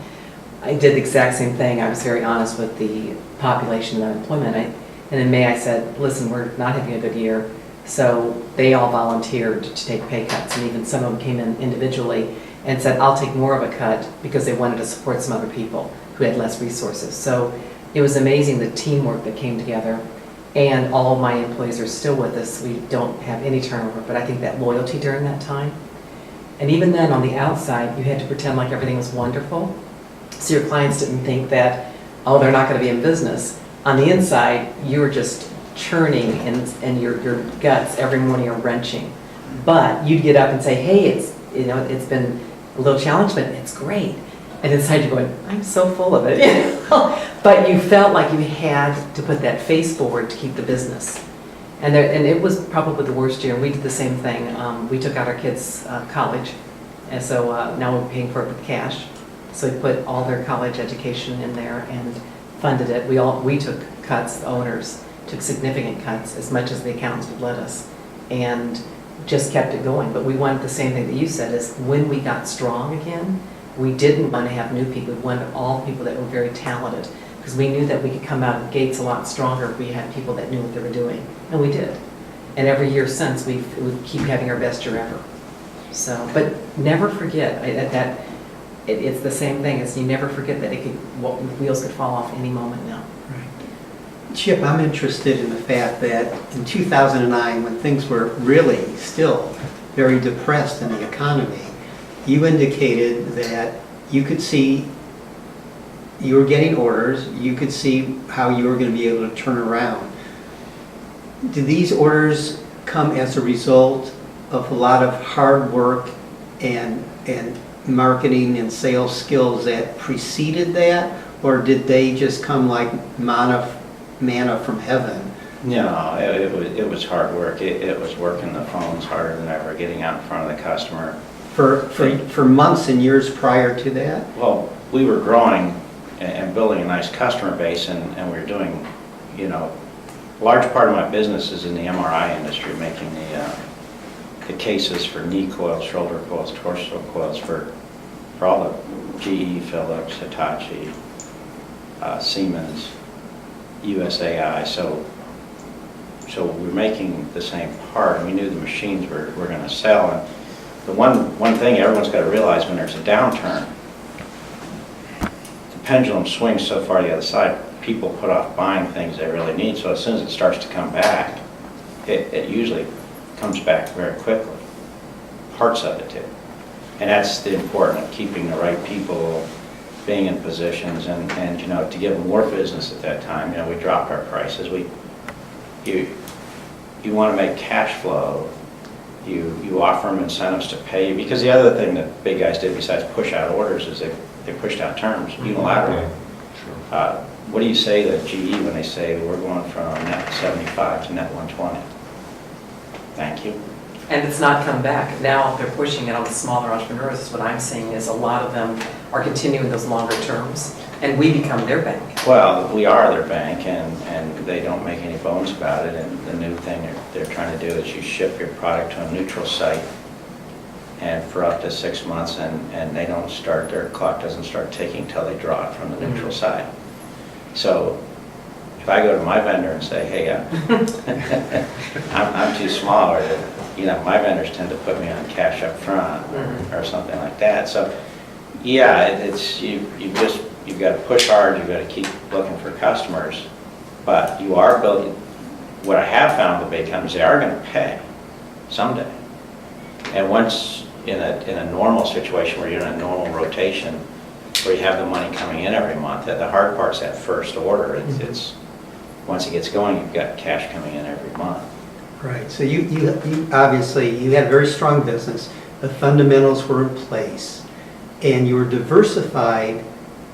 I did the exact same thing. I was very honest with the population and unemployment. And in May I said, listen, we're not having a good year. So they all volunteered to take pay cuts, and even some of them came in individually and said, I'll take more of a cut, because they wanted to support some other people who had less resources. So it was amazing the teamwork that came together. And all of my employees are still with us. We don't have any turnover, but I think that loyalty during that time. And even then, on the outside, you had to pretend like everything was wonderful, so your clients didn't think that, oh, they're not going to be in business. On the inside, you were just churning, and your guts every morning are wrenching. But you'd get up and say, hey, it's been a little challenge, but it's great. And inside you're going, I'm so full of it. But you felt like you had to put that face forward to keep the business. And it was probably the worst year. We did the same thing. We took out our kids' college, and so now we're paying for it with cash. So we put all their college education in there and funded it. We took cuts, the owners took significant cuts, as much as the accountants would let us, and just kept it going. But we wanted the same thing that you said, is when we got strong again, we didn't want to have new people. We wanted all people that were very talented, because we knew that we could come out of the gates a lot stronger if we had people that knew what they were doing. And we did. And every year since, we keep having our best year ever. So, but never forget that it's the same thing, as you never forget that wheels could fall off any moment now. Right. Chip, I'm interested in the fact that in 2009, when things were really still very depressed in the economy, you indicated that you could see you were getting orders, you could see how you were going to be able to turn around. Did these orders come as a result of a lot of hard work and marketing and sales skills that preceded that, or did they just come like manna from heaven? No, it was hard work. It was working the phones harder than ever, getting out in front of the customer. For months and years prior to that? Well, we were growing and building a nice customer base, and we were doing, a large part of my business is in the MRI industry, making the cases for knee coils, shoulder coils, torso coils for all the GE, Philips, Hitachi, Siemens, USAI. So we're making the same part, and we knew the machines were going to sell. And the one thing everyone's got to realize, when there's a downturn, the pendulum swings so far to the other side, people put off buying things they really need. So as soon as it starts to come back, it usually comes back very quickly. Parts of it do. And that's the important, keeping the right people, being in positions, and to give them more business at that time. We dropped our prices. You want to make cash flow. You offer them incentives to pay you, because the other thing that big guys did besides push out orders is they pushed out terms unilaterally. What do you say to GE when they say we're going from net 75 to net 120? Thank you. And it's not come back. Now they're pushing it on the smaller entrepreneurs. What I'm seeing is a lot of them are continuing those longer terms, and we become their bank. Well, we are their bank, and they don't make any bones about it. And the new thing they're trying to do is you ship your product to a neutral site, and for up to 6 months, and they don't start, their clock doesn't start ticking until they draw it from the neutral side. So if I go to my vendor and say, hey, I'm too small, or, my vendors tend to put me on cash up front or something like that. So, yeah, you've got to push hard, you've got to keep looking for customers, but you are building, what I have found with big companies, they are going to pay someday. And once in a normal situation where you're in a normal rotation, where you have the money coming in every month, the hard part's that first order. It's once it gets going, you've got cash coming in every month. Right, so you obviously, you had a very strong business, the fundamentals were in place, and you were diversified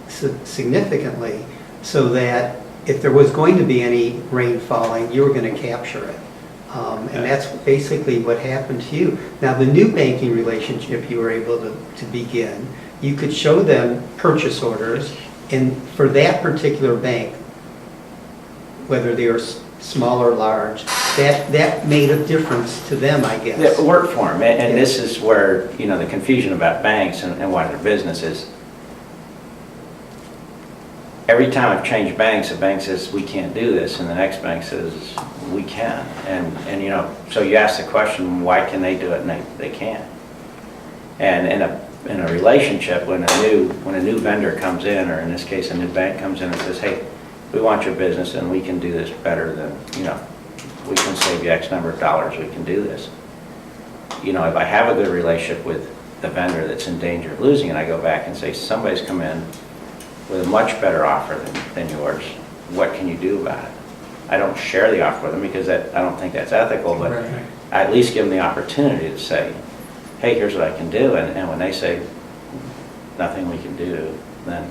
significantly so that if there was going to be any rain falling, you were going to capture it. And that's basically what happened to you. Now, the new banking relationship you were able to begin, you could show them purchase orders, and for that particular bank, whether they are small or large, that made a difference to them, I guess. It worked for them, and this is where, the confusion about banks and why their business is. Every time I've changed banks, a bank says, we can't do this, and the next bank says, we can. And so you ask the question, why can they do it and they can't? And in a relationship, when a new vendor comes in, or in this case, a new bank comes in and says, hey, we want your business and we can do this better than, we can save you X number of dollars, we can do this. If I have a good relationship with the vendor that's in danger of losing, and I go back and say, somebody's come in with a much better offer than yours, what can you do about it? I don't share the offer with them because I don't think that's ethical, but Right. I at least give them the opportunity to say, hey, here's what I can do, and when they say, nothing we can do, then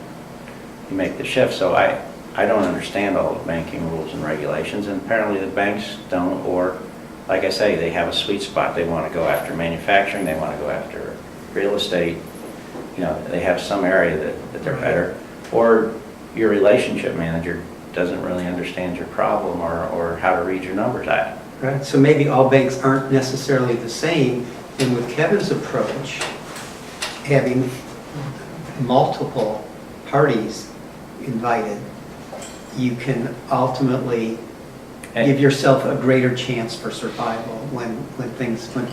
you make the shift. So I don't understand all the banking rules and regulations, and apparently the banks don't, or like I say, they have a sweet spot. They want to go after manufacturing, they want to go after real estate, they have some area that they're better, or your relationship manager doesn't really understand your problem or how to read your numbers. Right, so maybe all banks aren't necessarily the same, and with Kevin's approach, having multiple parties invited, you can ultimately give yourself a greater chance for survival when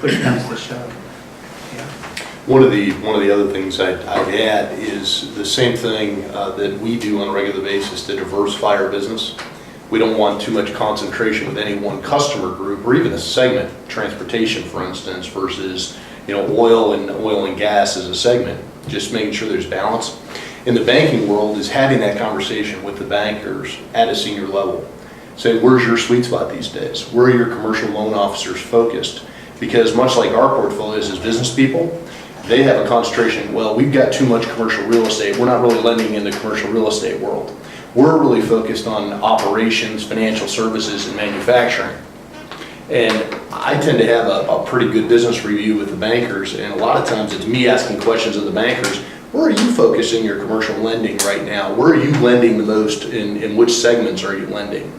push comes to shove. Yeah. One of the other things I'd add is the same thing that we do on a regular basis to diversify our business. We don't want too much concentration with any one customer group or even a segment, transportation for instance, versus oil and gas as a segment, just making sure there's balance. In the banking world is having that conversation with the bankers at a senior level. Say, where's your sweet spot these days? Where are your commercial loan officers focused? Because much like our portfolios as business people, they have a concentration, well, we've got too much commercial real estate. We're not really lending in the commercial real estate world. We're really focused on operations, financial services, and manufacturing. And I tend to have a pretty good business review with the bankers, and a lot of times it's me asking questions of the bankers. Where are you focusing your commercial lending right now? Where are you lending the most, in which segments are you lending?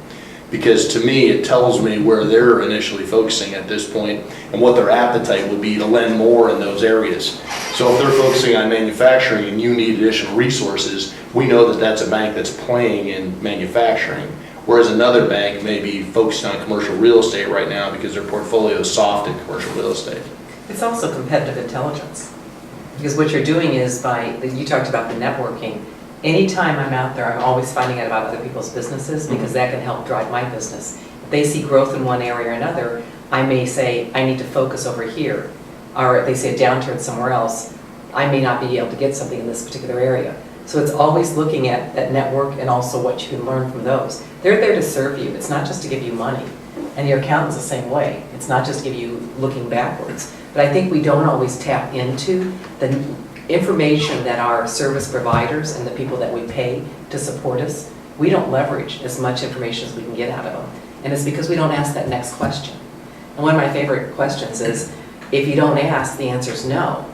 Because to me, it tells me where they're initially focusing at this point and what their appetite would be to lend more in those areas. So if they're focusing on manufacturing and you need additional resources, we know that that's a bank that's playing in manufacturing, whereas another bank may be focused on commercial real estate right now because their portfolio is soft in commercial real estate. It's also competitive intelligence. Because what you're doing is you talked about the networking. Anytime I'm out there, I'm always finding out about other people's businesses because that can help drive my business. If they see growth in one area or another, I may say, I need to focus over here. Or if they see a downturn somewhere else, I may not be able to get something in this particular area. So it's always looking at that network and also what you can learn from those. They're there to serve you. It's not just to give you money. And your accountant's the same way. It's not just give you looking backwards. But I think we don't always tap into the information that our service providers and the people that we pay to support us, we don't leverage as much information as we can get out of them. And it's because we don't ask that next question. And one of my favorite questions is, if you don't ask, the answer is no.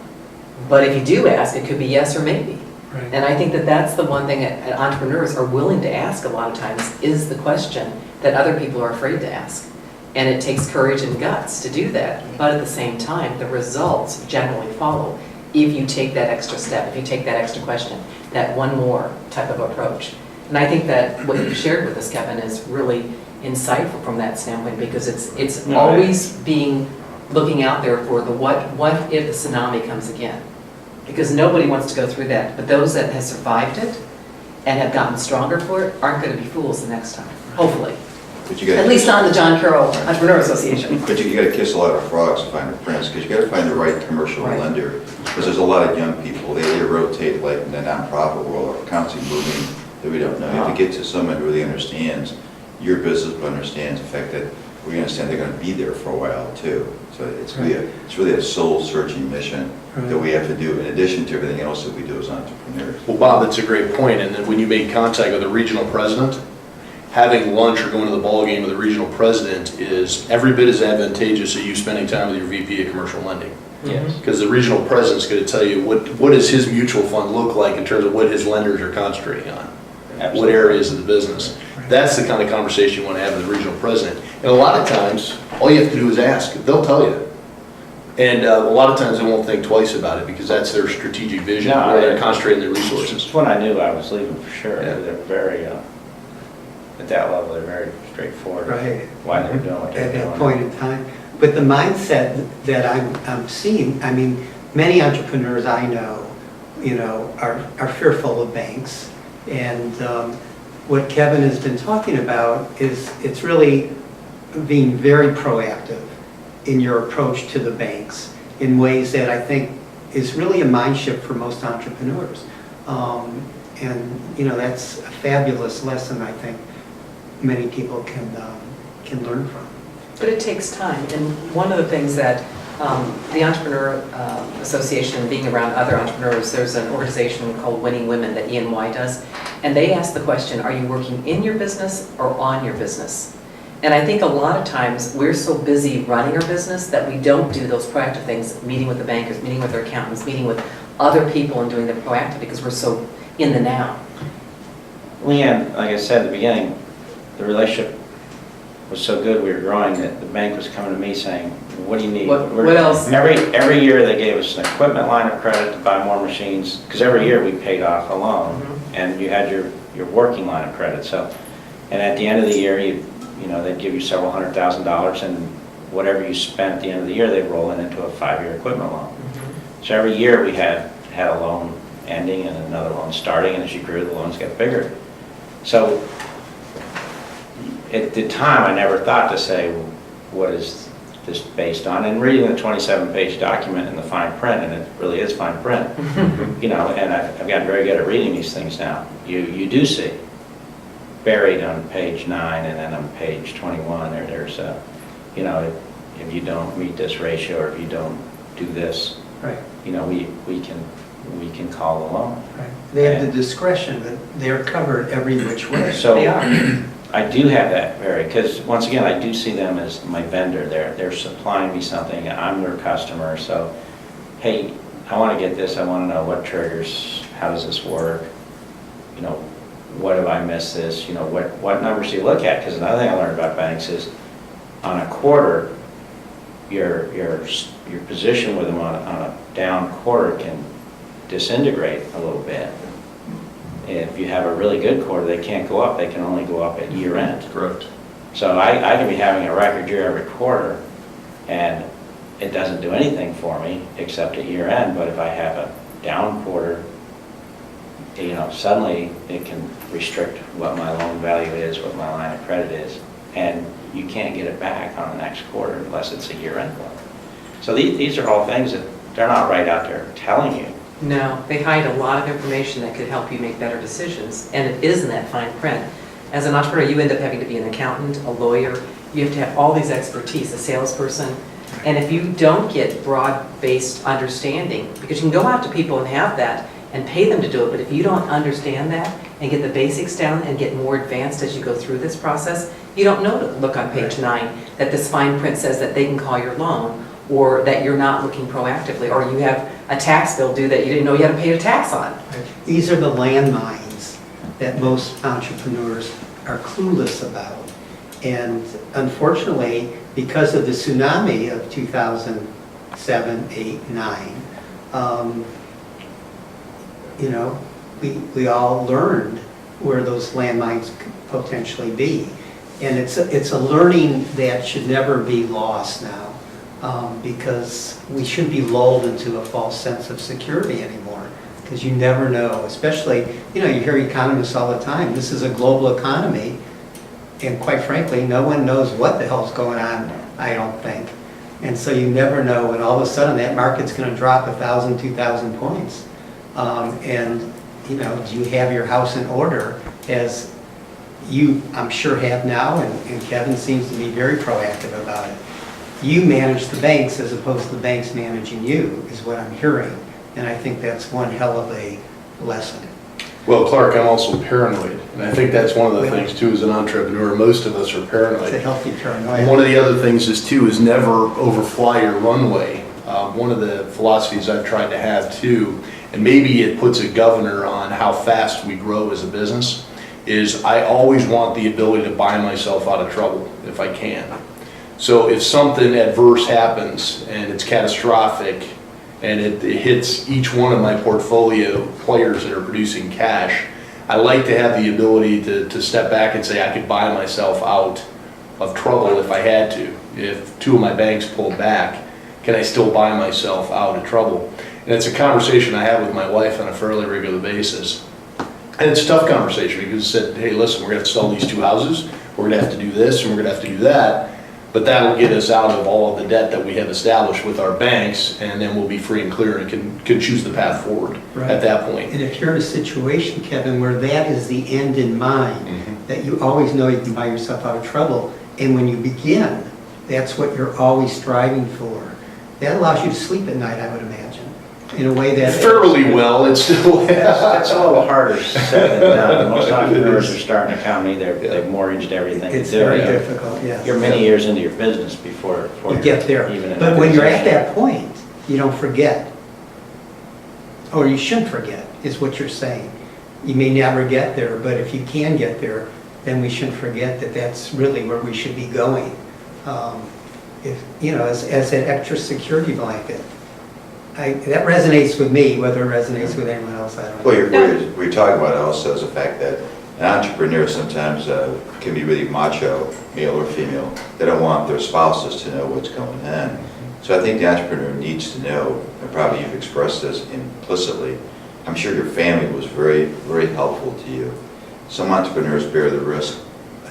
But if you do ask, it could be yes or maybe. Right. And I think that that's the one thing that entrepreneurs are willing to ask a lot of times, is the question that other people are afraid to ask. And it takes courage and guts to do that. But at the same time, the results generally follow if you take that extra step, if you take that extra question, that one more type of approach. And I think that what you shared with us, Kevin, is really insightful from that standpoint, because it's No, always looking out there for the what if the tsunami comes again? Because nobody wants to go through that, but those that have survived it and have gotten stronger for it aren't going to be fools the next time, hopefully. But you gotta At least kiss- on the John Carroll Entrepreneur Association. But you gotta kiss a lot of frogs to find the prince, because you gotta find the right commercial Right. lender. Because there's a lot of young people, they rotate like in the nonprofit world, or constantly moving, that we don't know. You have to get to someone who really understands your business, but understands the fact that we understand they're gonna be there for a while too. So it's really a soul-searching mission that we have to do, in addition to everything else that we do as entrepreneurs. Well, Bob, that's a great point. And then when you make contact with the regional president, having lunch or going to the ballgame with the regional president is every bit as advantageous as you spending time with your VP of commercial lending. Yes. Because the regional president's going to tell you what does his mutual fund look like in terms of what his lenders are concentrating on, what Absolutely. areas of the business. That's the kind of conversation you want to have with the regional president. And a lot of times, all you have to do is ask. They'll tell you. And a lot of times they won't think twice about it because that's their strategic vision, No, where they're concentrating their resources. It's when I knew I was leaving for sure. Yeah. They're very, at that level, they're very straightforward. Right. Why they're doing what they're At doing. that point in time. But the mindset that I'm seeing, I mean, many entrepreneurs I know, are fearful of banks. And what Kevin has been talking about is it's really being very proactive in your approach to the banks in ways that I think is really a mind shift for most entrepreneurs. And, that's a fabulous lesson I think many people can learn from. But it takes time, and one of the things that the Entrepreneur Association, and being around other entrepreneurs, there's an organization called Winning Women that E&Y does, and they ask the question, are you working in your business or on your business? And I think a lot of times, we're so busy running our business that we don't do those proactive things, meeting with the bankers, meeting with our accountants, meeting with other people and doing the proactive, because we're so in the now. Leanne, like I said at the beginning, the relationship was so good, we were growing, that the bank was coming to me saying, what do you need? What else? Every year they gave us an equipment line of credit to buy more machines, because every year we paid off a loan, and you had your working line of credit. So, and at the end of the year, they'd give you several $100,000, and whatever you spent at the end of the year, they'd roll it into a 5-year equipment loan. So every year we had a loan ending and another loan starting, and as you grew, the loans got bigger. So at the time, I never thought to say, what is this based on? And reading the 27-page document in the fine print, and it really is fine print, and I've gotten very good at reading these things now. You do see buried on page 9 and then on page 21, there's if you don't meet this ratio, or if you don't do this, Right. we can call the loan. Right. They have the discretion, but they're covered every which way. So They are. I do have that because once again, I do see them as my vendor. They're supplying me something. I'm their customer. So, hey, I want to get this. I want to know what triggers. How does this work? What have I missed this? What numbers do you look at? Because another thing I learned about banks is on a quarter, your position with them on a down quarter can disintegrate a little bit. If you have a really good quarter, they can't go up. They can only go up at year end. Correct. So I can be having a record year every quarter, and it doesn't do anything for me except at year end. But if I have a down quarter, suddenly it can restrict what my loan value is, what my line of credit is, and you can't get it back on the next quarter unless it's a year end loan. So these are all things that they're not right out there telling you. No, they hide a lot of information that could help you make better decisions, and it is in that fine print. As an entrepreneur, you end up having to be an accountant, a lawyer, you have to have all these expertise, a salesperson, and if you don't get broad-based understanding, because you can go out to people and have that and pay them to do it, but if you don't understand that and get the basics down and get more advanced as you go through this process, you don't know to look on page 9 that this fine print says that they can call your loan, or that you're not looking proactively, or you have a tax bill due that you didn't know you had to pay a tax on. These are the landmines that most entrepreneurs are clueless about. And unfortunately, because of the tsunami of 2007, 8, 9, we all learned where those landmines could potentially be. And it's a learning that should never be lost now, because we shouldn't be lulled into a false sense of security anymore, because you never know, especially, you hear economists all the time, this is a global economy, and quite frankly, no one knows what the hell's going on, I don't think. And so you never know, and all of a sudden that market's going to drop 1,000, 2,000 points. And, do you have your house in order, as you, I'm sure, have now, and Kevin seems to be very proactive about it. You manage the banks as opposed to the banks managing you, is what I'm hearing. And I think that's one hell of a lesson. Well, Clark, I'm also paranoid, and I think that's one of the things too, as an entrepreneur, most of us are paranoid. It's a healthy paranoia. One of the other things is too, is never overfly your runway. One of the philosophies I've tried to have too, and maybe it puts a governor on how fast we grow as a business, is I always want the ability to buy myself out of trouble if I can. So if something adverse happens and it's catastrophic, and it hits each one of my portfolio players that are producing cash, I like to have the ability to step back and say I could buy myself out of trouble if I had to. If two of my banks pulled back, can I still buy myself out of trouble? And it's a conversation I have with my wife on a fairly regular basis. And it's a tough conversation because it said, hey, listen, we're gonna have to sell these 2 houses, we're gonna have to do this, and we're gonna have to do that. But that'll get us out of all of the debt that we have established with our banks, and then we'll be free and clear and can choose the path forward at that point. And if you're in a situation, Kevin, where that is the end in mind, that you always know you can buy yourself out of trouble, and when you begin, that's what you're always striving for, that allows you to sleep at night, I would imagine, in a way that... Fairly well, it's still... It's a little harder said than done. Most entrepreneurs are starting a company, they've mortgaged everything. It's very difficult, yes. You're many years into your business before You get there. even in But that when you're at position. that point, you don't forget. Or you shouldn't forget, is what you're saying. You may never get there, but if you can get there, then we shouldn't forget that that's really where we should be going. As an extra security blanket. That resonates with me, whether it resonates with anyone else, I don't know. Well, we're talking about also is the fact that an entrepreneur sometimes can be really macho, male or female. They don't want their spouses to know what's going on. So I think the entrepreneur needs to know, and probably you've expressed this implicitly, I'm sure your family was very, very helpful to you. Some entrepreneurs bear the risk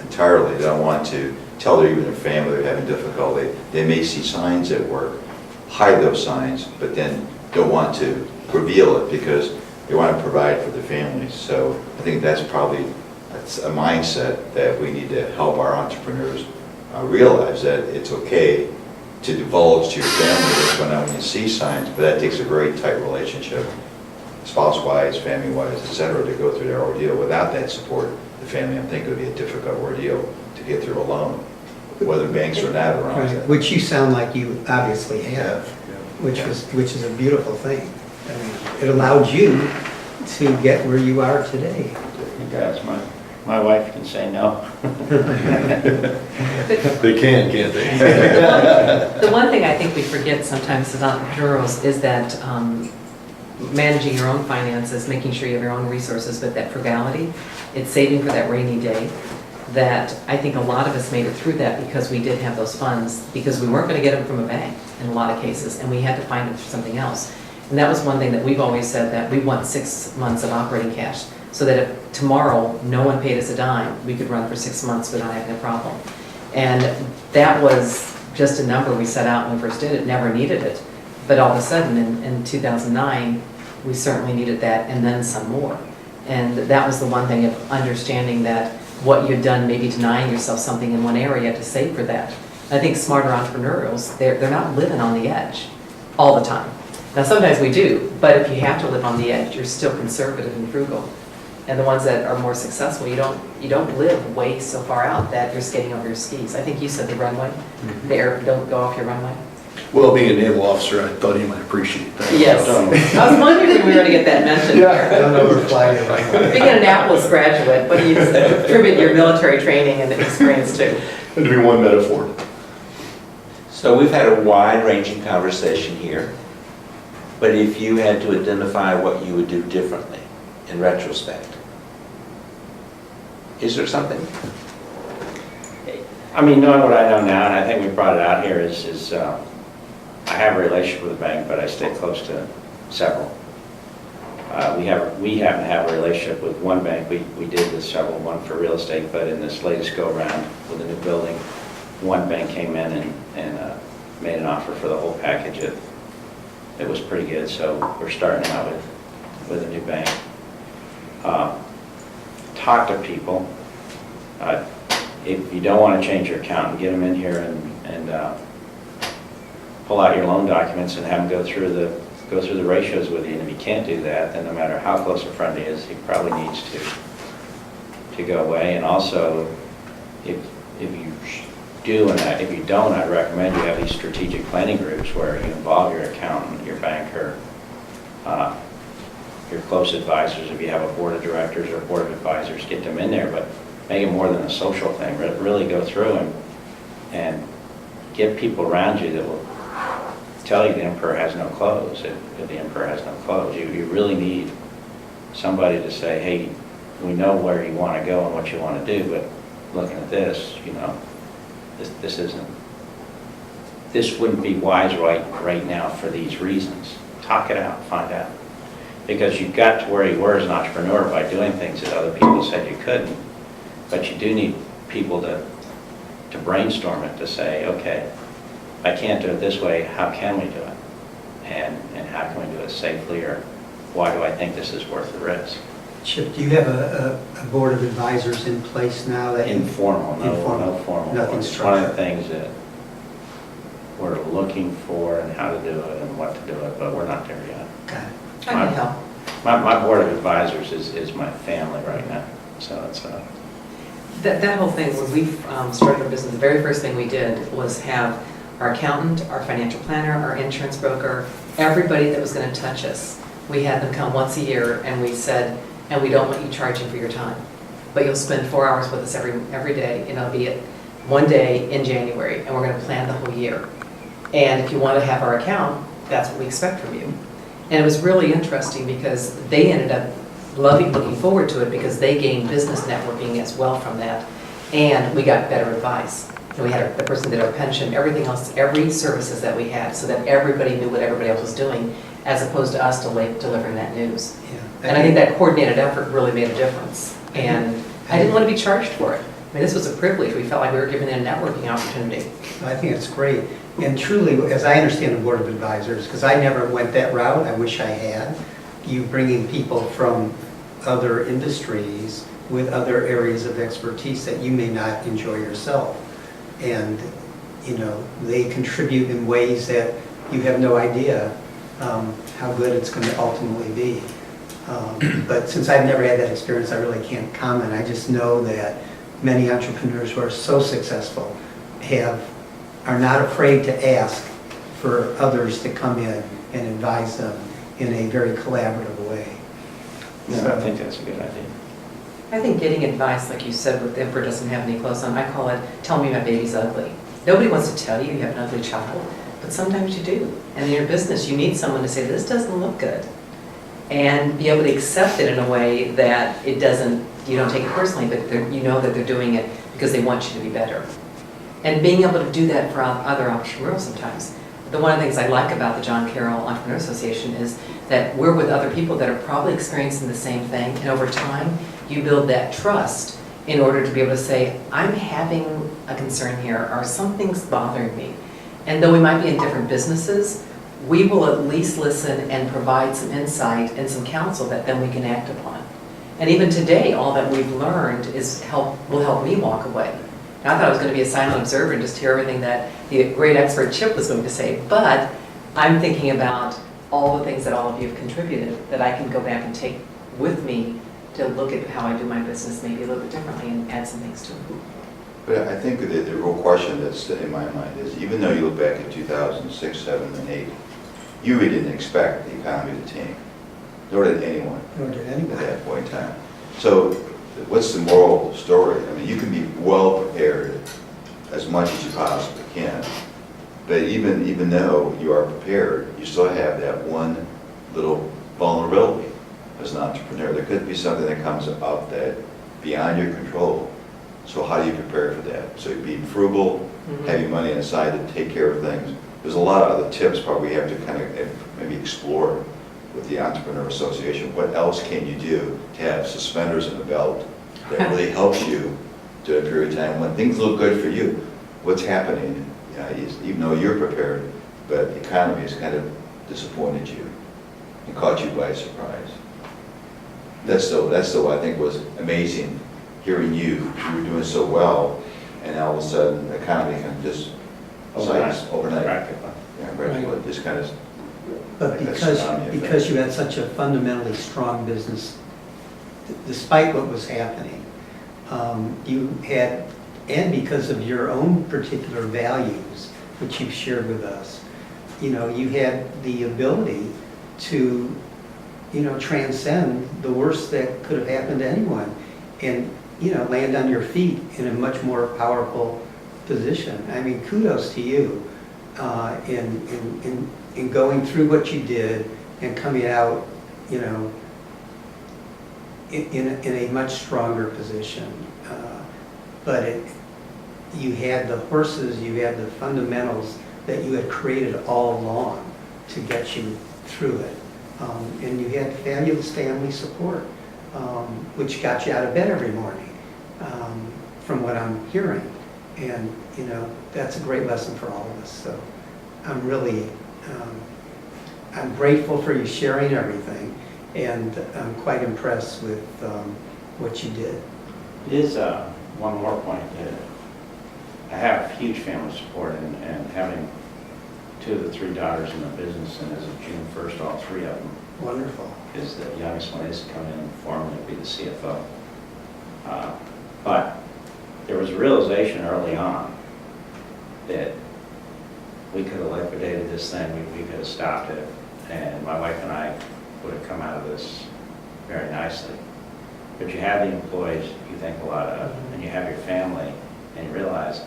entirely. They don't want to tell even their family they're having difficulty. They may see signs at work, hide those signs, but then don't want to reveal it because they want to provide for their families. So I think that's a mindset that we need to help our entrepreneurs realize, that it's okay to divulge to your family what's going on when you see signs, but that takes a very tight relationship, spouse-wise, family-wise, et cetera, to go through their ordeal. Without that support, the family, I think, it would be a difficult ordeal to get through alone, whether banks are not around. Right, which you sound like you obviously have, which is a beautiful thing. I mean, it allowed you to get where you are today. It does. My wife can say no. They can, can't they? The one thing I think we forget sometimes as entrepreneurs is that managing your own finances, making sure you have your own resources, but that frugality, it's saving for that rainy day. That I think a lot of us made it through that because we did have those funds, because we weren't going to get them from a bank in a lot of cases, and we had to find it for something else. And that was one thing that we've always said, that we want 6 months of operating cash, so that if tomorrow no one paid us a dime, we could run for 6 months without having a problem. And that was just a number we set out when we first did it, never needed it. But all of a sudden in 2009, we certainly needed that and then some more. And that was the one thing of understanding that what you'd done, maybe denying yourself something in one area to save for that. I think smarter entrepreneurs, they're not living on the edge all the time. Now sometimes we do, but if you have to live on the edge, you're still conservative and frugal. And the ones that are more successful, you don't live way so far out that you're skating over your skis. I think you said the runway, the air don't go off your runway. Well, being a naval officer, I thought you might appreciate that. Yes, I was wondering if we were going to get that mentioned here. Don't overfly your runway. Being an Annapolis graduate, what do you attribute your military training and experience to? That'd be one metaphor. So we've had a wide-ranging conversation here, but if you had to identify what you would do differently in retrospect, Is there something? I mean, knowing what I know now, and I think we brought it out here, is I have a relationship with the bank, but I stay close to several. We happen to have a relationship with one bank. We did with several, one for real estate, but in this latest go-around with the new building, one bank came in and made an offer for the whole package. It was pretty good, so we're starting out with a new bank. Talk to people. If you don't want to change your accountant, get them in here and pull out your loan documents and have them go through the ratios with you. And if you can't do that, then no matter how close a friend he is, he probably needs to go away. And also, if you do and if you don't, I'd recommend you have these strategic planning groups where you involve your accountant, your banker, your close advisors. If you have a board of directors or board of advisors, get them in there, but make it more than a social thing. Really go through and get people around you that will tell you the emperor has no clothes. If the emperor has no clothes, you really need somebody to say, hey, we know where you want to go and what you want to do, but looking at this, you know, this wouldn't be wise right now for these reasons. Talk it out, find out. Because you got to where you were as an entrepreneur by doing things that other people said you couldn't. But you do need people to brainstorm it, to say, okay, if I can't do it this way, how can we do it? And how can we do it safely, or why do I think this is worth the risk? Chip, do you have a board of advisors in place now that? Informal, no formal. Nothing It's one of the structured. things that we're looking for and how to do it and what to do it, but we're not there yet. Okay. I can help. My board of advisors is my family right now, so it's That whole thing, when we started our business, the very first thing we did was have our accountant, our financial planner, our insurance broker, everybody that was going to touch us. We had them come once a year, and we said, and we don't want you charging for your time, but you'll spend 4 hours with us every day, and it'll be one day in January, and we're going to plan the whole year. And if you want to have our account, that's what we expect from you. And it was really interesting because they ended up looking forward to it because they gained business networking as well from that, and we got better advice. And we had the person did our pension, everything else, every services that we had, so that everybody knew what everybody else was doing, as opposed to us delivering that news. Yeah. And I think that coordinated effort really made a difference. And I didn't want to be charged for it. I mean, this was a privilege. We felt like we were given a networking opportunity. I think it's great. And truly, as I understand the Board of Advisors, because I never went that route, I wish I had, you bringing people from other industries with other areas of expertise that you may not enjoy yourself. And, you know, they contribute in ways that you have no idea how good it's going to ultimately be. But since I've never had that experience, I really can't comment. I just know that many entrepreneurs who are so successful are not afraid to ask for others to come in and advise them in a very collaborative way. I think that's a good idea. I think getting advice, like you said, with the emperor doesn't have any clothes on, I call it, tell me my baby's ugly. Nobody wants to tell you you have an ugly child, but sometimes you do. And in your business, you need someone to say, this doesn't look good. And be able to accept it in a way that it doesn't, you don't take it personally, but you know that they're doing it because they want you to be better. And being able to do that for other entrepreneurs sometimes. One of the things I like about the John Carroll Entrepreneur Association is that we're with other people that are probably experiencing the same thing, and over time, you build that trust in order to be able to say, I'm having a concern here, or something's bothering me. And though we might be in different businesses, we will at least listen and provide some insight and some counsel that then we can act upon. And even today, all that we've learned will help me walk away. And I thought I was going to be a silent observer and just hear everything that the great expert Chip was going to say, but I'm thinking about all the things that all of you have contributed that I can go back and take with me to look at how I do my business maybe a little bit differently and add some things to it. But I think the real question that's in my mind is, even though you look back at 2006, 7, and 8, you really didn't expect the economy to tank, nor did anyone Nor did at anyone. that point in time. So what's the moral story? I mean, you can be well prepared as much as you possibly can, but even though you are prepared, you still have that one little vulnerability as an entrepreneur. There could be something that comes up that beyond your control. So how do you prepare for that? So you're being frugal, having money on the side to take care of things. There's a lot of other tips probably we have to kind of maybe explore with the Entrepreneur Association. What else can you do to have suspenders in the belt that really helps you during a period of time when things look good for you? What's happening? Even though you're prepared, but the economy has kind of disappointed you and caught you by surprise. That's the I think was amazing, hearing you were doing so well, and all of a sudden the economy kind of just overnight. Practically. Yeah, practically, just kind of. But like a tsunami effect. because you had such a fundamentally strong business, despite what was happening, you had, and because of your own particular values, which you've shared with us, you had the ability to, transcend the worst that could have happened to anyone and, land on your feet in a much more powerful position. I mean, kudos to you in going through what you did and coming out, in a much stronger position. But you had the horses, you had the fundamentals that you had created all along to get you through it. And you had fabulous family support, which got you out of bed every morning, from what I'm hearing. And, that's a great lesson for all of us. So I'm really, I'm grateful for you sharing everything, and I'm quite impressed with what you did. It is one more point. I have huge family support, and having 2 of the 3 daughters in the business, and as of June 1st, all 3 of them, Wonderful. is the youngest one is to come in and formally be the CFO. But there was a realization early on that we could have liquidated this thing, we could have stopped it, and my wife and I would have come out of this very nicely. But you have the employees you think a lot of, and you have your family, and you realize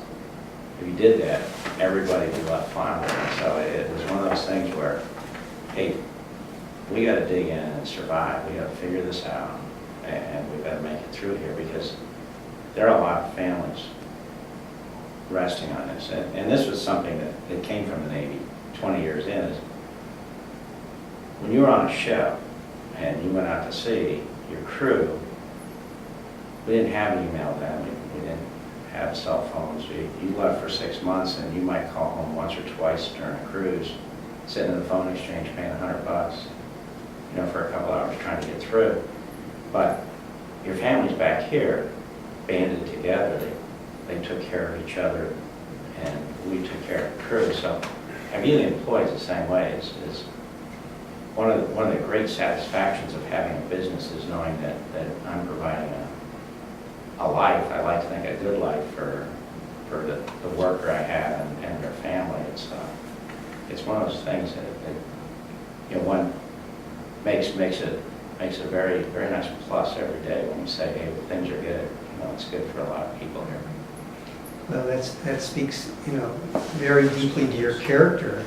if you did that, everybody would be left flounder. So it was one of those things where, hey, we got to dig in and survive. We got to figure this out, and we've got to make it through here, because there are a lot of families resting on this. And this was something that came from the Navy 20 years in. Is when you were on a ship and you went out to sea, your crew, we didn't have email then. We didn't have cell phones. You left for 6 months, and you might call home once or twice during a cruise, sitting in the phone exchange paying $100, for a couple hours trying to get through. But your family's back here, banded together. They took care of each other, and we took care of the crew. So I view the employees the same way. Is one of the great satisfactions of having a business is knowing that I'm providing a life. I like to think a good life for the worker I have and their family. It's one of those things that one makes a very, very nice plus every day when you say, hey, things are good. It's good for a lot of people here. Well, that speaks, very deeply to your character,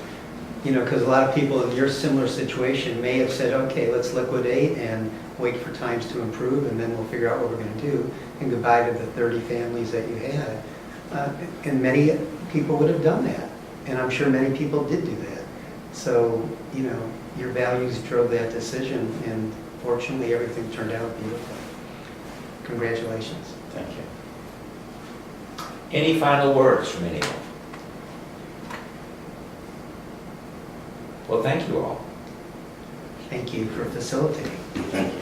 because a lot of people in your similar situation may have said, okay, let's liquidate and wait for times to improve, and then we'll figure out what we're going to do, and goodbye to the 30 families that you had. And many people would have done that, and I'm sure many people did do that. So, your values drove that decision, and fortunately, everything turned out beautifully. Congratulations. Thank you. Any final words from anyone? Well, thank you all. Thank you for facilitating. Thank you.